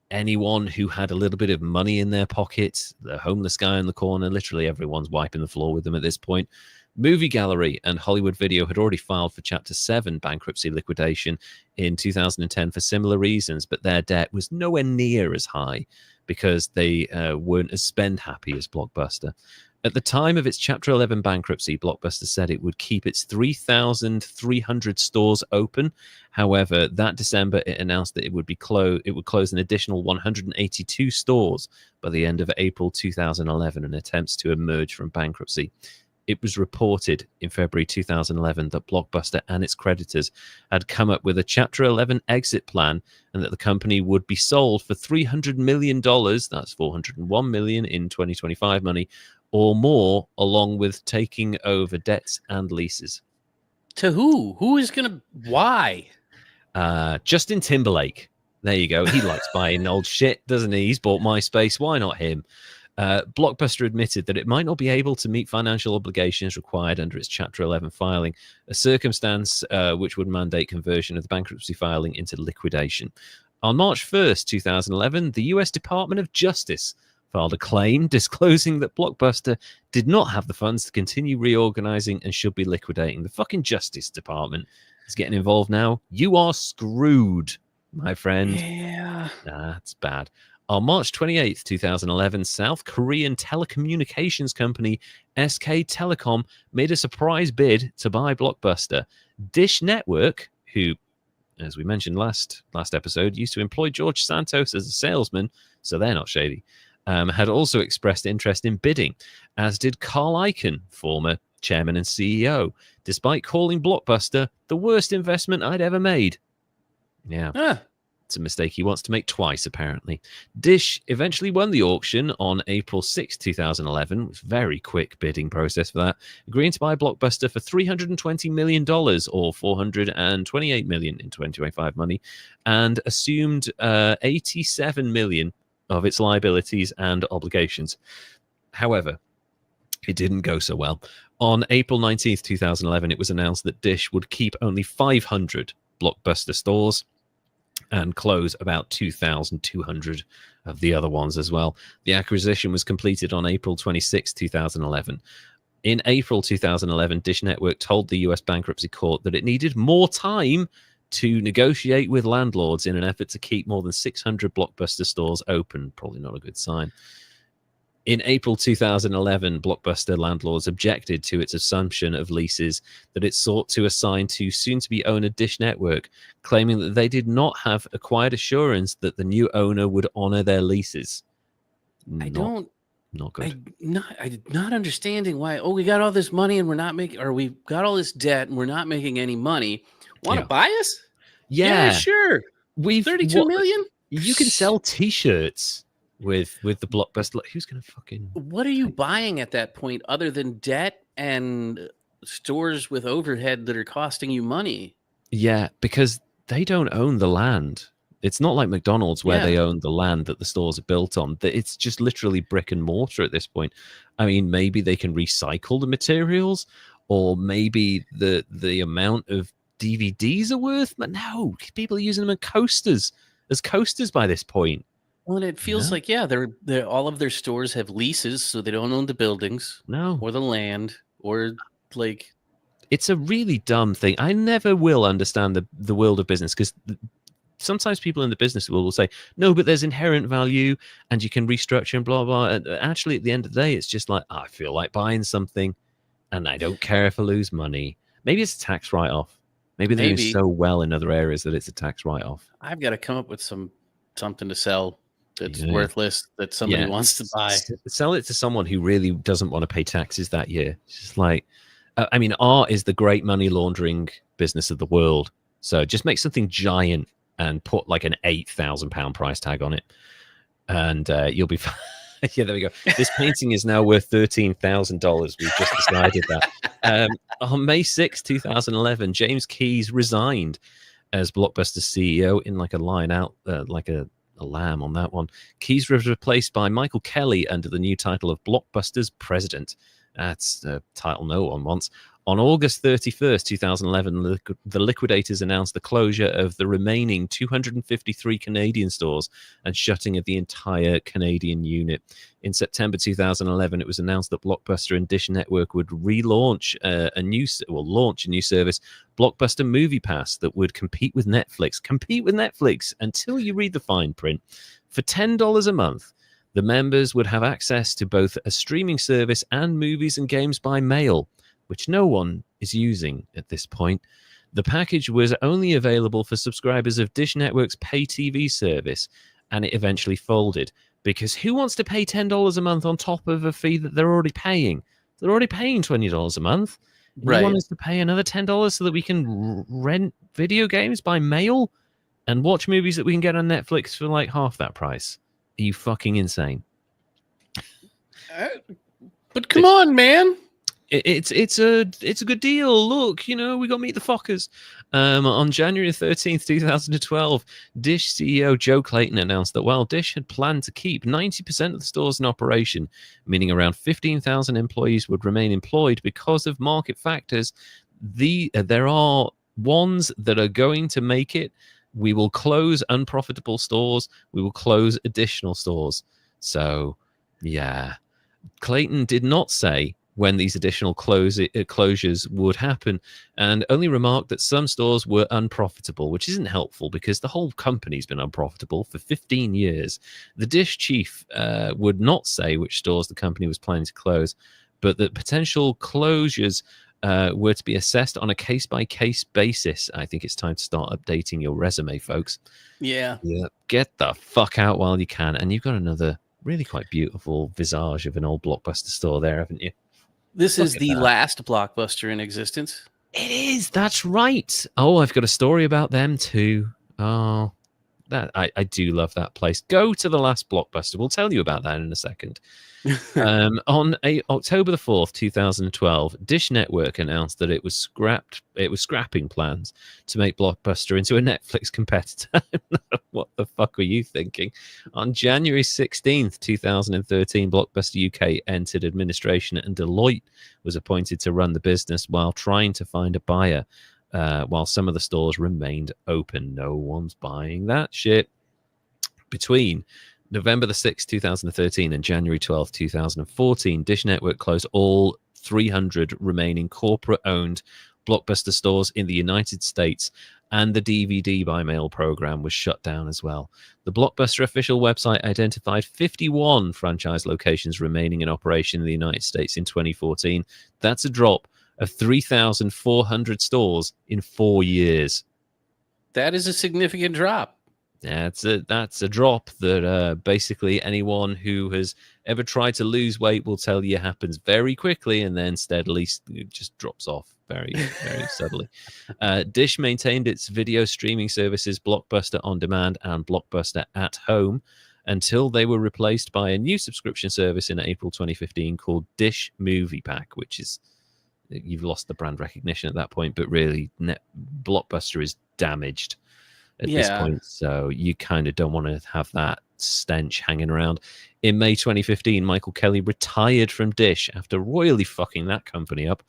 Anyone who had a little bit of money in their pocket, the homeless guy in the corner, literally everyone's wiping the floor with them at this point. Movie Gallery and Hollywood Video had already filed for Chapter 7 bankruptcy liquidation in 2010 for similar reasons, but their debt was nowhere near as high because they weren't as spend happy as Blockbuster. At the time of its Chapter 11 bankruptcy, Blockbuster said it would keep its 3,300 stores open. However, that December, it announced that it would close an additional 182 stores by the end of April 2011 in attempts to emerge from bankruptcy. It was reported in February 2011 that Blockbuster and its creditors had come up with a Chapter 11 exit plan, and that the company would be sold for $300 million, that's $401 million in 2025 money, or more, along with taking over debts and leases. To who? Who is going to... Why? Justin Timberlake. There you go. He likes buying old shit, doesn't he? He's bought MySpace. Why not him? Blockbuster admitted that it might not be able to meet financial obligations required under its Chapter 11 filing, a circumstance which would mandate conversion of the bankruptcy filing into liquidation. On March 1st, 2011, the U.S. Department of Justice filed a claim disclosing that Blockbuster did not have the funds to continue reorganizing and should be liquidating. The fucking Justice Department is getting involved now. You are screwed, my friend. Yeah. That's bad. On March 28th, 2011, South Korean telecommunications company SK Telecom made a surprise bid to buy Blockbuster. Dish Network, who, as we mentioned last episode, used to employ George Santos as a salesman, so they're not shady, had also expressed interest in bidding, as did Carl Icahn, former chairman and CEO, despite calling Blockbuster the worst investment I'd ever made. Yeah. It's a mistake he wants to make twice, apparently. Dish eventually won the auction on April 6, 2011. Very quick bidding process for that. Agreeing to buy Blockbuster for $320 million, or $428 million in 2025 money, and assumed $87 million of its liabilities and obligations. However, it didn't go so well. On April 19th, 2011, it was announced that Dish would keep only 500 Blockbuster stores. and close about 2,200 of the other ones as well. The acquisition was completed on April 26, 2011. In April 2011, Dish Network told the US bankruptcy court that it needed more time to negotiate with landlords in an effort to keep more than 600 Blockbuster stores open. Probably not a good sign. In April 2011, Blockbuster landlords objected to its assumption of leases that it sought to assign to soon-to-be owner Dish Network, claiming that they did not have acquired assurance that the new owner would honor their leases. Not good. I'm not understanding why. Oh, we got all this money and we're not making, or we got all this debt and we're not making any money. Want to buy us? Yeah, sure. We've 32 million. You can sell T-shirts with the Blockbuster. Who's gonna fucking? What are you buying at that point other than debt and stores with overhead that are costing you money? Yeah, because they don't own the land. It's not like McDonald's where they own the land that the stores are built on. It's just literally brick and mortar at this point. I mean, maybe they can recycle the materials, or maybe the amount of DVDs are worth. But no, people are using them as coasters by this point. Well, and it feels like they're all of their stores have leases, so they don't own the buildings, or the land, or like. It's a really dumb thing. I never will understand the world of business, because sometimes people in the business world will say, no, but there's inherent value and you can restructure and blah, blah. And actually, at the end of the day, it's just like, I feel like buying something and I don't care if I lose money. Maybe it's a tax write-off. Maybe they're doing so well in other areas that it's a tax write-off. I've got to come up with something to sell that's worthless that somebody wants to buy. Sell it to someone who really doesn't want to pay taxes that year. It's just like, I mean, art is the great money laundering business of the world. So just make something giant and put like an £8,000 price tag on it, and you'll be fine. Yeah, there we go. This painting is now worth $13,000. We've just decided that. On May 6, 2011, James Keyes resigned as Blockbuster CEO in like a line out, like a lamb on that one. Keyes was replaced by Michael Kelly under the new title of Blockbuster's president. That's a title no one wants. On August 31st, 2011, the liquidators announced the closure of the remaining 253 Canadian stores and shutting of the entire Canadian unit. In September 2011, it was announced that Blockbuster and Dish Network would launch a new service, Blockbuster Movie Pass, that would compete with Netflix. Compete with Netflix until you read the fine print. For $10 a month, the members would have access to both a streaming service and movies and games by mail, which no one is using at this point. The package was only available for subscribers of Dish Network's pay TV service, and it eventually folded, because who wants to pay $10 a month on top of a fee that they're already paying? They're already paying $20 a month. Right. You want us to pay another $10 so that we can rent video games by mail and watch movies that we can get on Netflix for like half that price? Are you fucking insane? But come on, man. It's a good deal. Look, we got to meet the fuckers. On January 13th, 2012, Dish CEO Joe Clayton announced that while Dish had planned to keep 90% of the stores in operation, meaning around 15,000 employees would remain employed because of market factors, there are ones that are going to make it. We will close unprofitable stores. We will close additional stores. So, yeah. Clayton did not say when these additional closures would happen, and only remarked that some stores were unprofitable, which isn't helpful because the whole company's been unprofitable for 15 years. The Dish chief would not say which stores the company was planning to close, but that potential closures were to be assessed on a case-by-case basis. I think it's time to start updating your resume, folks. Yeah. Get the fuck out while you can. And you've got another really quite beautiful visage of an old Blockbuster store there, haven't you? This is the last Blockbuster in existence. It is. That's right. Oh, I've got a story about them too. Oh, that I do love that place. Go to the last Blockbuster. We'll tell you about that in a second. On October the 4th, 2012, Dish Network announced that it was scrapping plans to make Blockbuster into a Netflix competitor. What the fuck were you thinking? On January 16th, 2013, Blockbuster UK entered administration and Deloitte was appointed to run the business while trying to find a buyer. while some of the stores remained open. No one's buying that shit. Between November the 6th, 2013 and January 12th, 2014, Dish Network closed all 300 remaining corporate-owned Blockbuster stores in the United States, and the DVD by mail program was shut down as well. The Blockbuster official website identified 51 franchise locations remaining in operation in the United States in 2014. That's a drop of 3,400 stores in 4 years. That is a significant drop. That's a drop that basically anyone who has ever tried to lose weight will tell you happens very quickly and then steadily just drops off very, very subtly. Dish maintained its video streaming services Blockbuster On Demand and Blockbuster At Home until they were replaced by a new subscription service in April 2015 called Dish Movie Pack, which is, you've lost the brand recognition at that point, but really Blockbuster is damaged at this point, so you kind of don't want to have that stench hanging around. In May 2015, Michael Kelly retired from Dish after royally fucking that company up.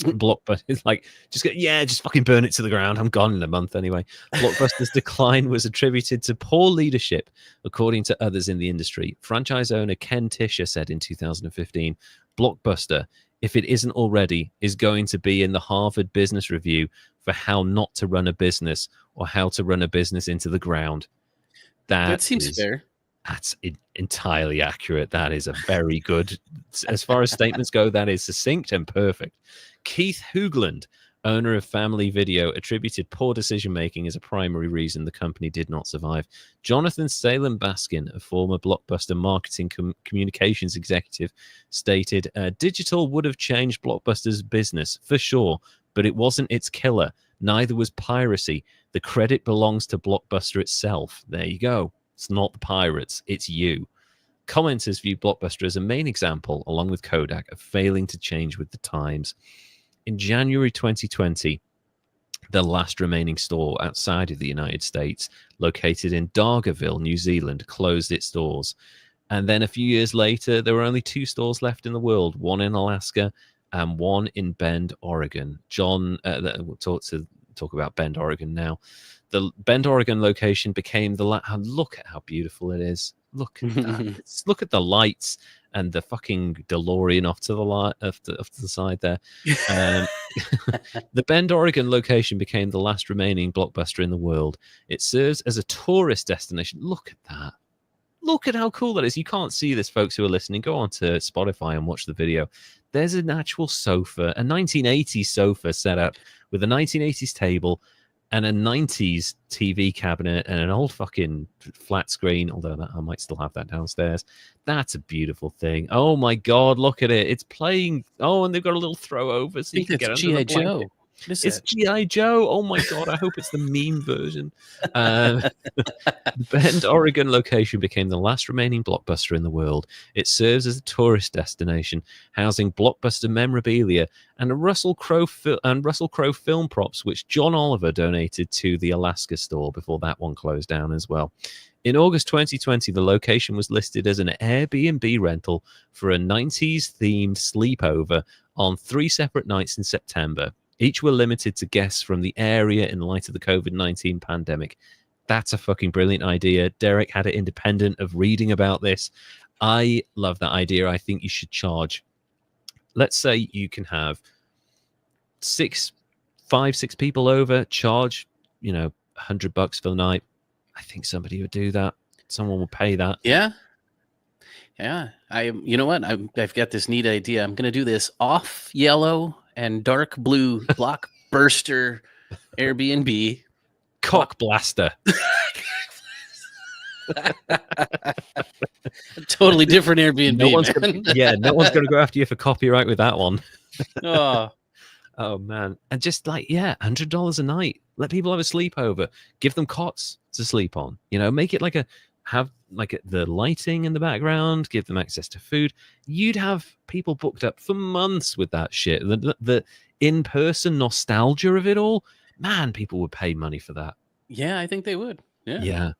Blockbuster is like, just fucking burn it to the ground. I'm gone in a month anyway. Blockbuster's decline was attributed to poor leadership, according to others in the industry. Franchise owner Ken Tischer said in 2015, Blockbuster, if it isn't already, is going to be in the Harvard Business Review for how not to run a business or how to run a business into the ground. That seems fair. That's entirely accurate. That is a very good, as far as statements go, that is succinct and perfect. Keith Hoogland, owner of Family Video, attributed poor decision-making as a primary reason the company did not survive. Jonathan Salem Baskin, a former Blockbuster marketing communications executive, stated, digital would have changed Blockbuster's business, for sure, but it wasn't its killer. Neither was piracy. The credit belongs to Blockbuster itself. There you go. It's not the pirates, it's you. Commenters view Blockbuster as a main example, along with Kodak, of failing to change with the times. In January 2020, the last remaining store outside of the United States, located in Dargaville, New Zealand, closed its doors. And then a few years later, there were only 2 stores left in the world, one in Alaska and one in Bend, Oregon. John, we'll talk about Bend, Oregon now. The Bend, Oregon location became the look at how beautiful it is. Look at that. Look at the lights and the fucking DeLorean off to the side there. The Bend, Oregon location became the last remaining Blockbuster in the world. It serves as a tourist destination. Look at that. Look at how cool that is. You can't see this, folks who are listening. Go on to Spotify and watch the video. There's an actual sofa, a 1980s sofa set up with a 1980s table and a 90s TV cabinet and an old fucking flat screen, although I might still have that downstairs. That's a beautiful thing. Oh my God, look at it. It's playing. Oh, and they've got a little throw over so you can get under the blanket. Joe. It's G.I. Joe. Oh my God, I hope it's the meme version. The Bend, Oregon location became the last remaining Blockbuster in the world. It serves as a tourist destination, housing Blockbuster memorabilia and Russell Crowe film props, which John Oliver donated to the Alaska store before that one closed down as well. In August 2020, the location was listed as an Airbnb rental for a 90s-themed sleepover on 3 separate nights in September. Each were limited to guests from the area in light of the COVID-19 pandemic. That's a fucking brilliant idea. Derek had it independent of reading about this. I love that idea. I think you should charge. Let's say you can have 6 people over, charge, $100 for the night. I think somebody would do that. Someone will pay that. Yeah. You know what? I've got this neat idea. I'm going to do this off yellow and dark blue Blockbuster Airbnb cock blaster. Totally different Airbnb. No one's going to go after you for copyright with that one. Oh man. And just $100 a night. Let people have a sleepover. Give them cots to sleep on. Make it have the lighting in the background, give them access to food. You'd have people booked up for months with that shit. The in-person nostalgia of it all, man, people would pay money for that. Yeah, I think they would. Yeah.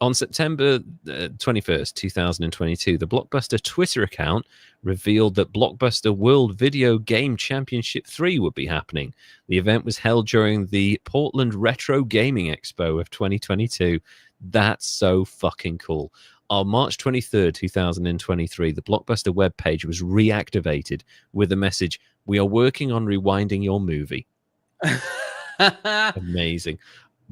On September 21st, 2022, the Blockbuster Twitter account revealed that Blockbuster World Video Game Championship 3 would be happening. The event was held during the Portland Retro Gaming Expo of 2022. That's so fucking cool. On March 23rd, 2023, the Blockbuster webpage was reactivated with a message, "We are working on rewinding your movie." Amazing.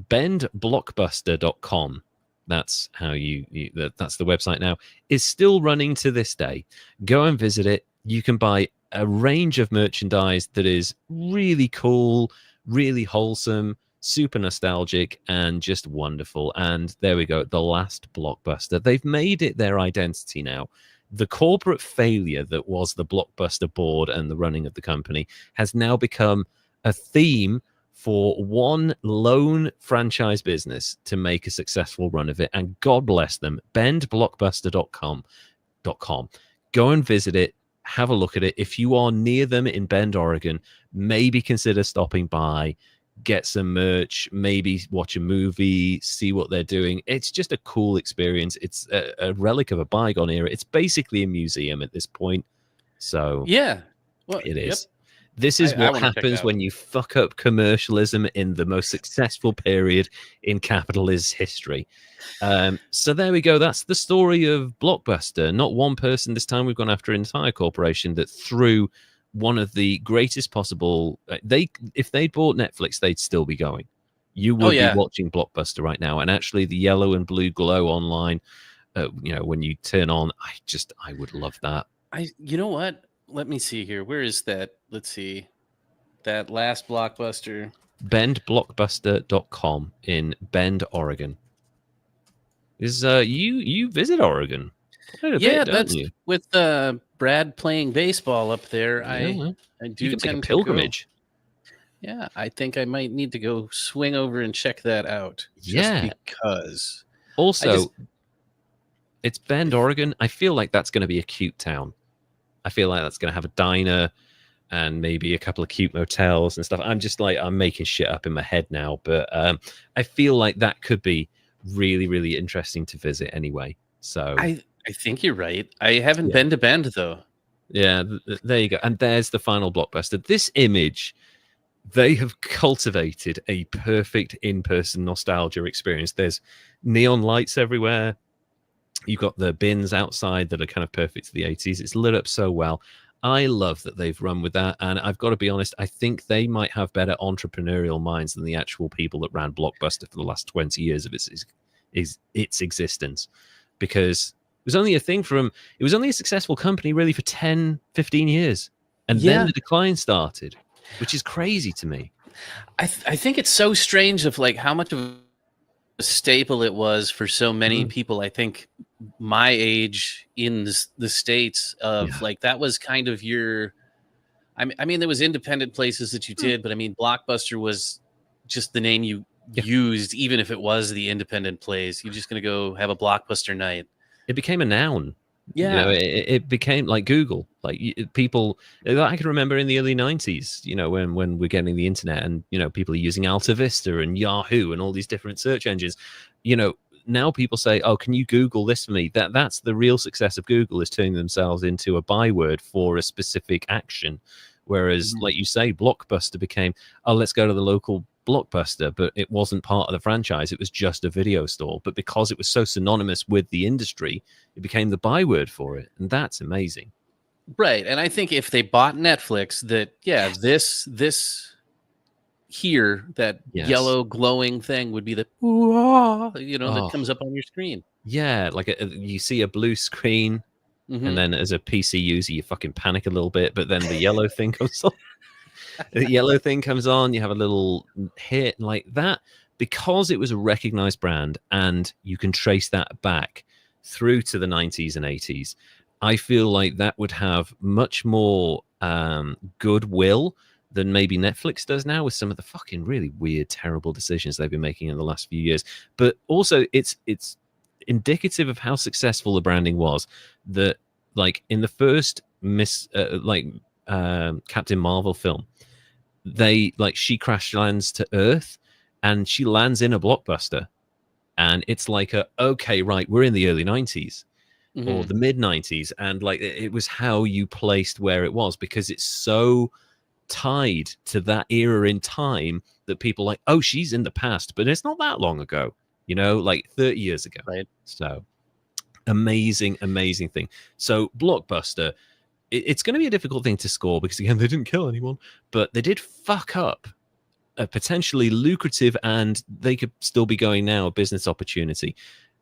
Bendblockbuster.com. That's how that's the website now, is still running to this day. Go and visit it. You can buy a range of merchandise that is really cool, really wholesome, super nostalgic, and just wonderful. And there we go, the last Blockbuster. They've made it their identity now. The corporate failure that was the Blockbuster board and the running of the company has now become a theme for one lone franchise business to make a successful run of it. And God bless them. Bendblockbuster.com. Go and visit it. Have a look at it. If you are near them in Bend, Oregon, maybe consider stopping by, get some merch, maybe watch a movie, see what they're doing. It's just a cool experience. It's a relic of a bygone era. It's basically a museum at this point. So yeah, well, it is. Yep. This is what wanna check it happens out. when you fuck up commercialism in the most successful period in capitalist history. So there we go. That's the story of Blockbuster. Not one person this time. We've gone after an entire corporation that threw one of the greatest possible. If they'd bought Netflix, they'd still be going. You would be watching Blockbuster right now. And actually, the yellow and blue glow online, when you turn on, I would love that. You know what? Let me see here. Where is that? Let's see. That last Blockbuster. Bendblockbuster.com in Bend, Oregon. Is you visit Oregon? Quite a bit, don't that's you? with Brad playing baseball up there. Yeah, I do you can tend make a to go. pilgrimage. Yeah, I think I might need to go swing over and check that out. Yeah. Just because. Also, it's Bend, Oregon. I feel like that's going to be a cute town. I feel like that's going to have a diner and maybe a couple of cute motels and stuff. I'm making shit up in my head now, but I feel like that could be really, really interesting to visit anyway. So I think you're right. I haven't been to Bend though. Yeah, there you go. And there's the final Blockbuster. This image, they have cultivated a perfect in-person nostalgia experience. There's neon lights everywhere. You've got the bins outside that are kind of perfect to the 80s. It's lit up so well. I love that they've run with that. And I've got to be honest, I think they might have better entrepreneurial minds than the actual people that ran Blockbuster for the last 20 years of its existence. Because it was only a successful company really for 10, 15 years. And then the decline started, which is crazy to me. I think it's so strange of like how much of a staple it was for so many people. I think my age in the States of like, that was kind of your, I mean, there was independent places that you did, but I mean, Blockbuster was just the name you used, even if it was the independent place. You're just going to go have a Blockbuster night. It became a noun. Yeah. It became like Google. Like people, I can remember in the early 90s, when we're getting the internet and, people are using Alta Vista and Yahoo and all these different search engines, now people say, oh, can you Google this for me? That's the real success of Google, is turning themselves into a byword for a specific action. Whereas, like you say, Blockbuster became, oh, let's go to the local Blockbuster, but it wasn't part of the franchise. It was just a video store. But because it was so synonymous with the industry, it became the byword for it. And that's amazing. Right. And I think if they bought Netflix, that, this here, that yellow glowing thing would be the, that comes up on your screen. Yeah. Like you see a blue screen, and then as a PC user, you fucking panic a little bit, but then the yellow thing comes on. The yellow thing comes on, you have a little hit like that. Because it was a recognized brand and you can trace that back through to the 90s and 80s, I feel like that would have much more goodwill than maybe Netflix does now, with some of the fucking really weird, terrible decisions they've been making in the last few years. But also it's indicative of how successful the branding was, that like in the first Captain Marvel film, she crash lands to Earth and she lands in a Blockbuster, And it's like, okay, right, we're in the early 90s or Mhm. the mid 90s. And like, it was how you placed where it was, because it's so tied to that era in time that people like, oh, she's in the past, but it's not that long ago, like 30 years ago. Right. So amazing thing. So Blockbuster, it's going to be a difficult thing to score because, again, they didn't kill anyone, but they did fuck up a potentially lucrative, and they could still be going now, a business opportunity.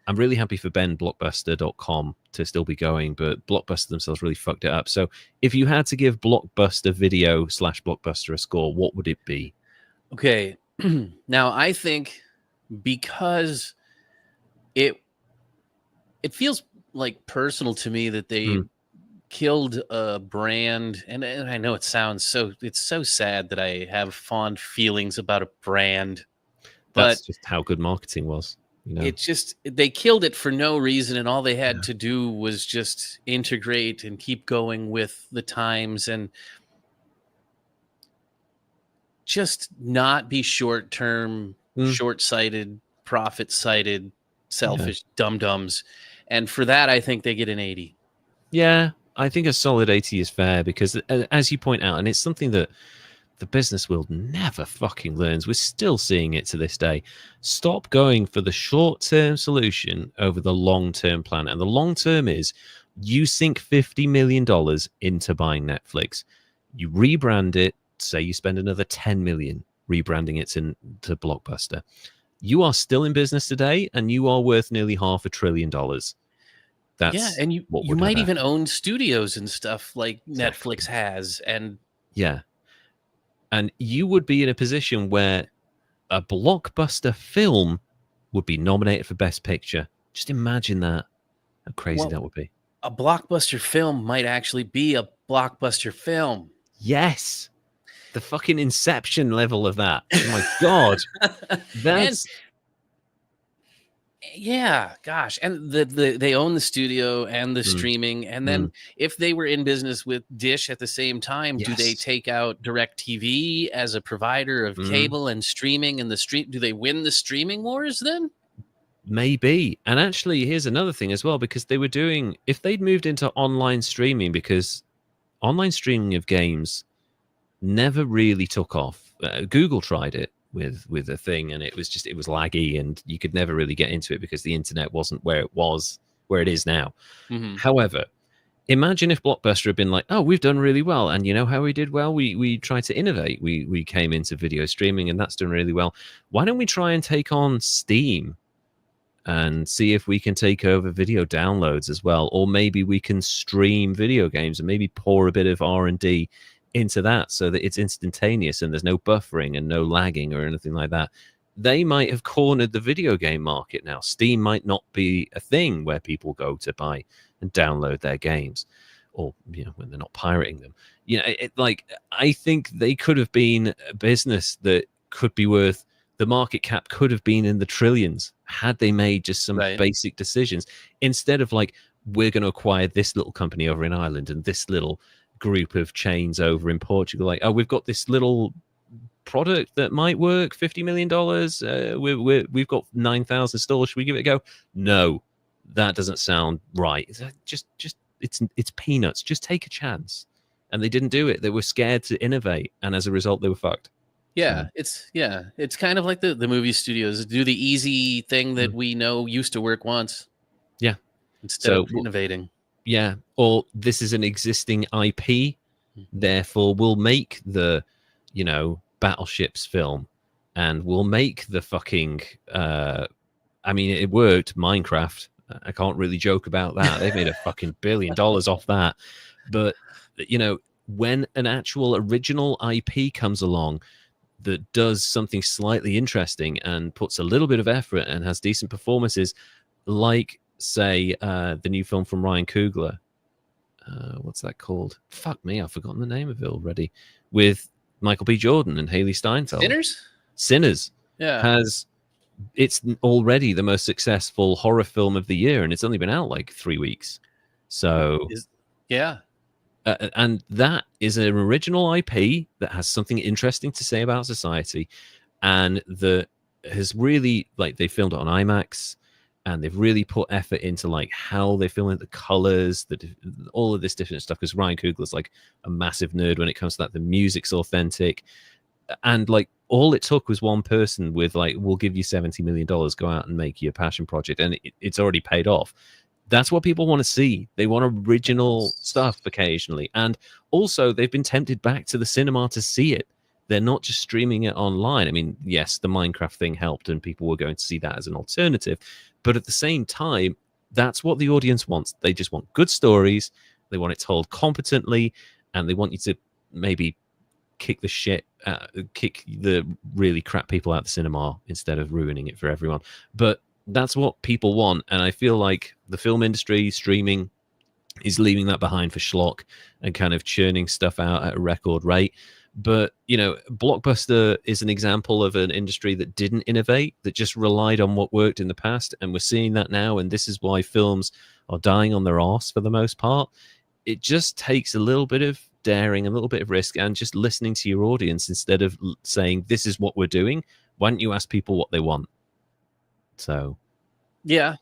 I'm really happy for Blockbuster.com to still be going, but Blockbuster themselves really fucked it up. So if you had to give Blockbuster Video / Blockbuster a score, what would it be? Okay. Now, I think because it feels like personal to me that they killed a brand, and I know it's so sad that I have fond feelings about a brand, but That's just how good marketing was, it just they killed it for no reason, and all they had Yeah. to do was just integrate and keep going with the times and just not be short-term, Mm, short-sighted, profit-sighted, yeah. selfish dum-dums. And for that, I think they get an 80. Yeah, I think a solid 80 is fair because, as you point out, and it's something that the business world never fucking learns. We're still seeing it to this day. Stop going for the short-term solution over the long-term plan. And the long-term is you sink $50 million into buying Netflix. You rebrand it. Say you spend another 10 million rebranding it to Blockbuster. You are still in business today, and you are worth nearly $500 billion. Yeah, That's and what you would have might even happened. own studios and stuff like Exactly. Netflix has, and Yeah. And you would be in a position where a blockbuster film would be nominated for Best Picture. Just imagine that. How crazy well, that would be. a blockbuster film might actually be a blockbuster film. Yes. The fucking Inception level of that. Oh my God. And That's. yeah, gosh, and they own the studio and the Mm, streaming, and then mm, if they were in business with Dish at the same time, do they yes. take out DirecTV as a provider of Mm, cable and streaming and the street? Do they win the streaming wars then? maybe. And actually, here's another thing as well, because they were doing, if they'd moved into online streaming, because online streaming of games never really took off. Google tried it with a thing, and it was laggy, and you could never really get into it because the internet wasn't where it is now. Hmm. However, imagine if Blockbuster had been like, "Oh, we've done really well, and you know how we did well? We tried to innovate. We came into video streaming, and that's done really well. Why don't we try and take on Steam?" And see if we can take over video downloads as well, or maybe we can stream video games and maybe pour a bit of R&D into that so that it's instantaneous and there's no buffering and no lagging or anything like that. They might have cornered the video game market now. Steam might not be a thing where people go to buy and download their games, or when they're not pirating them. Like, I think they could have been a business that could be worth, the market cap could have been in the trillions had they made just some Right. basic decisions, instead of like, we're going to acquire this little company over in Ireland and this little group of chains over in Portugal. Like, oh, we've got this little product that might work, $50 million. We've got 9,000 stores. Should we give it a go? No, that doesn't sound right. It's peanuts. Just take a chance. And they didn't do it. They were scared to innovate, and as a result, they were fucked. Yeah, So, it's kind of like the movie studios do the easy thing that mm, we know used to work once yeah. instead of So, innovating. yeah. Or this is an existing IP, Mhm. therefore we'll make the, battleships film, and we'll make the fucking. I mean, it worked. Minecraft. I can't really joke about that. They've made a fucking $1 billion off that. But when an actual original IP comes along that does something slightly interesting and puts a little bit of effort and has decent performances, like, say, the new film from Ryan Coogler. What's that called? Fuck me, I've forgotten the name of it already. With Michael B. Jordan and Haley Steinfeld. Sinners? Sinners Yeah. it's already the most successful horror film of the year, and it's only been out like 3 weeks. So, Is yeah. and that is an original IP that has something interesting to say about society, and the has really, like, they filmed it on IMAX, and they've really put effort into like how they film it, the colors, all of this different stuff. Because Ryan Coogler's like a massive nerd when it comes to that. The music's authentic, and like all it took was one person with like, we'll give you $70 million, go out and make your passion project, and it's already paid off. That's what people want to see. They want original stuff occasionally, and also they've been tempted back to the cinema to see it. They're not just streaming it online. I mean, yes, the Minecraft thing helped and people were going to see that as an alternative. But at the same time, that's what the audience wants. They just want good stories. They want it told competently, and they want you to maybe kick the really crap people out of the cinema instead of ruining it for everyone. But that's what people want. And I feel like the film industry, streaming, is leaving that behind for schlock and kind of churning stuff out at a record rate. But, you know, Blockbuster is an example of an industry that didn't innovate, that just relied on what worked in the past. And we're seeing that now. And this is why films are dying on their arse for the most part. It just takes a little bit of daring, a little bit of risk, and just listening to your audience instead of saying, this is what we're doing. Why don't you ask people what they want? So, yeah,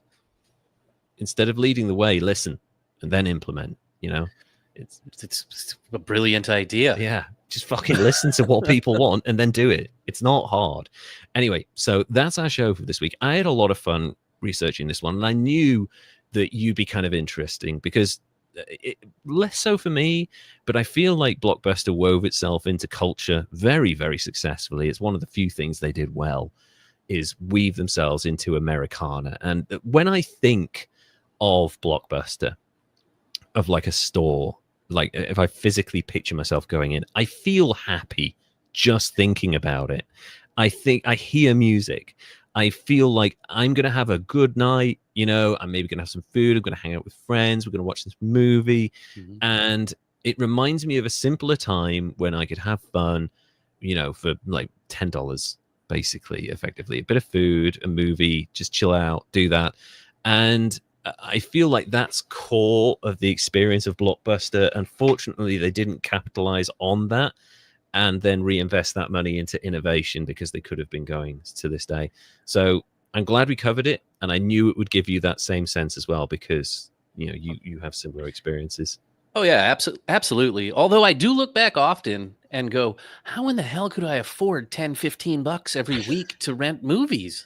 instead of leading the way, listen and then implement, you know? It's a brilliant idea. Yeah, just fucking listen to what people want and then do it. It's not hard. Anyway, so that's our show for this week. I had a lot of fun researching this one, and I knew that you'd be kind of interesting because less so for me, but I feel like Blockbuster wove itself into culture very, very successfully. It's one of the few things they did well, is weave themselves into Americana. And when I think of Blockbuster, of like a store, like if I physically picture myself going in, I feel happy just thinking about it. I think I hear music. I feel like I'm going to have a good night. You know, I'm maybe going to have some food. I'm going to hang out with friends. We're going to watch this movie. Mm-hmm. And it reminds me of a simpler time when I could have fun, you know, for like $10, basically, effectively. A bit of food, a movie, just chill out, do that. And I feel like that's core of the experience of Blockbuster. Unfortunately, they didn't capitalize on that and then reinvest that money into innovation, because they could have been going to this day. So I'm glad we covered it, and I knew it would give you that same sense as well, because you know you have similar experiences. Oh yeah, absolutely. Although I do look back often and go, how in the hell could I afford $10-15 every week to rent movies?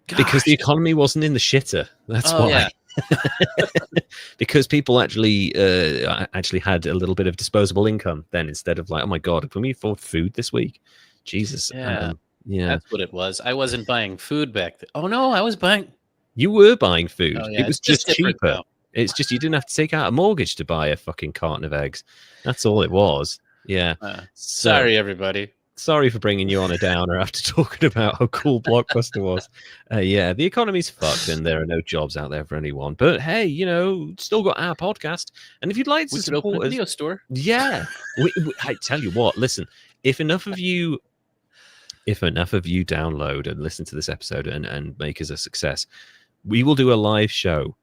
Because the economy wasn't in the shitter. That's why. Yeah. Because people actually had a little bit of disposable income then, instead of like, oh my God, can we afford food this week? Jesus. Yeah. That's what it was. I wasn't buying food back then. Oh no, I was buying. You were buying food. Oh, yeah. It was just cheaper. Now. It's just you didn't have to take out a mortgage to buy a fucking carton of eggs. That's all it was. Yeah. Sorry, everybody. Sorry for bringing you on a downer after talking about how cool Blockbuster was. Yeah, the economy's fucked and there are no jobs out there for anyone. But hey, you know, still got our podcast. And if you'd like to support open a video store. Yeah. I tell you what, listen, if enough of you download and listen to this episode and make us a success, we will do a live show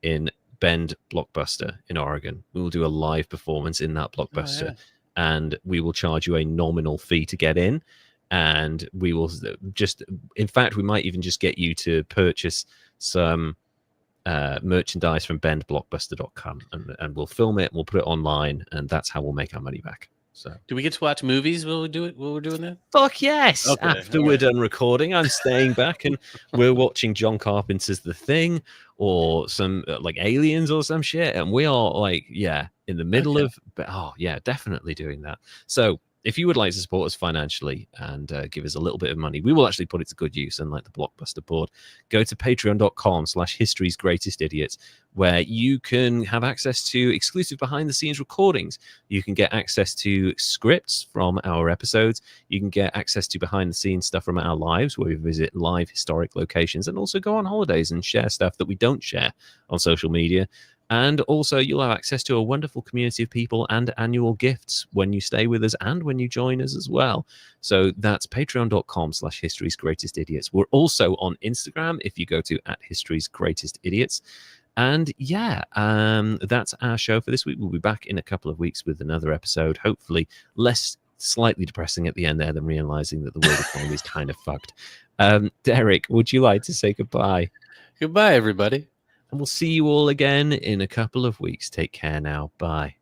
in Bend Blockbuster in Oregon. We will do a live performance in that Blockbuster. Oh, yeah. And we will charge you a nominal fee to get in. And we will in fact, we might even just get you to purchase some merchandise from bendblockbuster.com, and we'll film it and we'll put it online, and that's how we'll make our money back. So, do we get to watch movies while we do it? While we're doing that? Fuck yes! Okay, after we're done recording, I'm staying back and we're watching John Carpenter's The Thing or some like Aliens or some shit, and we are like, in the middle of. Oh yeah, definitely doing that. So if you would like to support us financially and give us a little bit of money, we will actually put it to good use. Unlike the Blockbuster board, go to patreon.com/History's Greatest Idiots, where you can have access to exclusive behind the scenes recordings. You can get access to scripts from our episodes. You can get access to behind the scenes stuff from our lives, where we visit live historic locations and also go on holidays and share stuff that we don't share on social media. And also, you'll have access to a wonderful community of people and annual gifts when you stay with us and when you join us as well. So that's patreon.com/History's Greatest Idiots. We're also on Instagram if you go to @History's Greatest Idiots. And that's our show for this week. We'll be back in a couple of weeks with another episode, hopefully less slightly depressing at the end there, than realizing that the world economy is kind of fucked. Derek, would you like to say goodbye? Goodbye, everybody. And we'll see you all again in a couple of weeks. Take care now. Bye.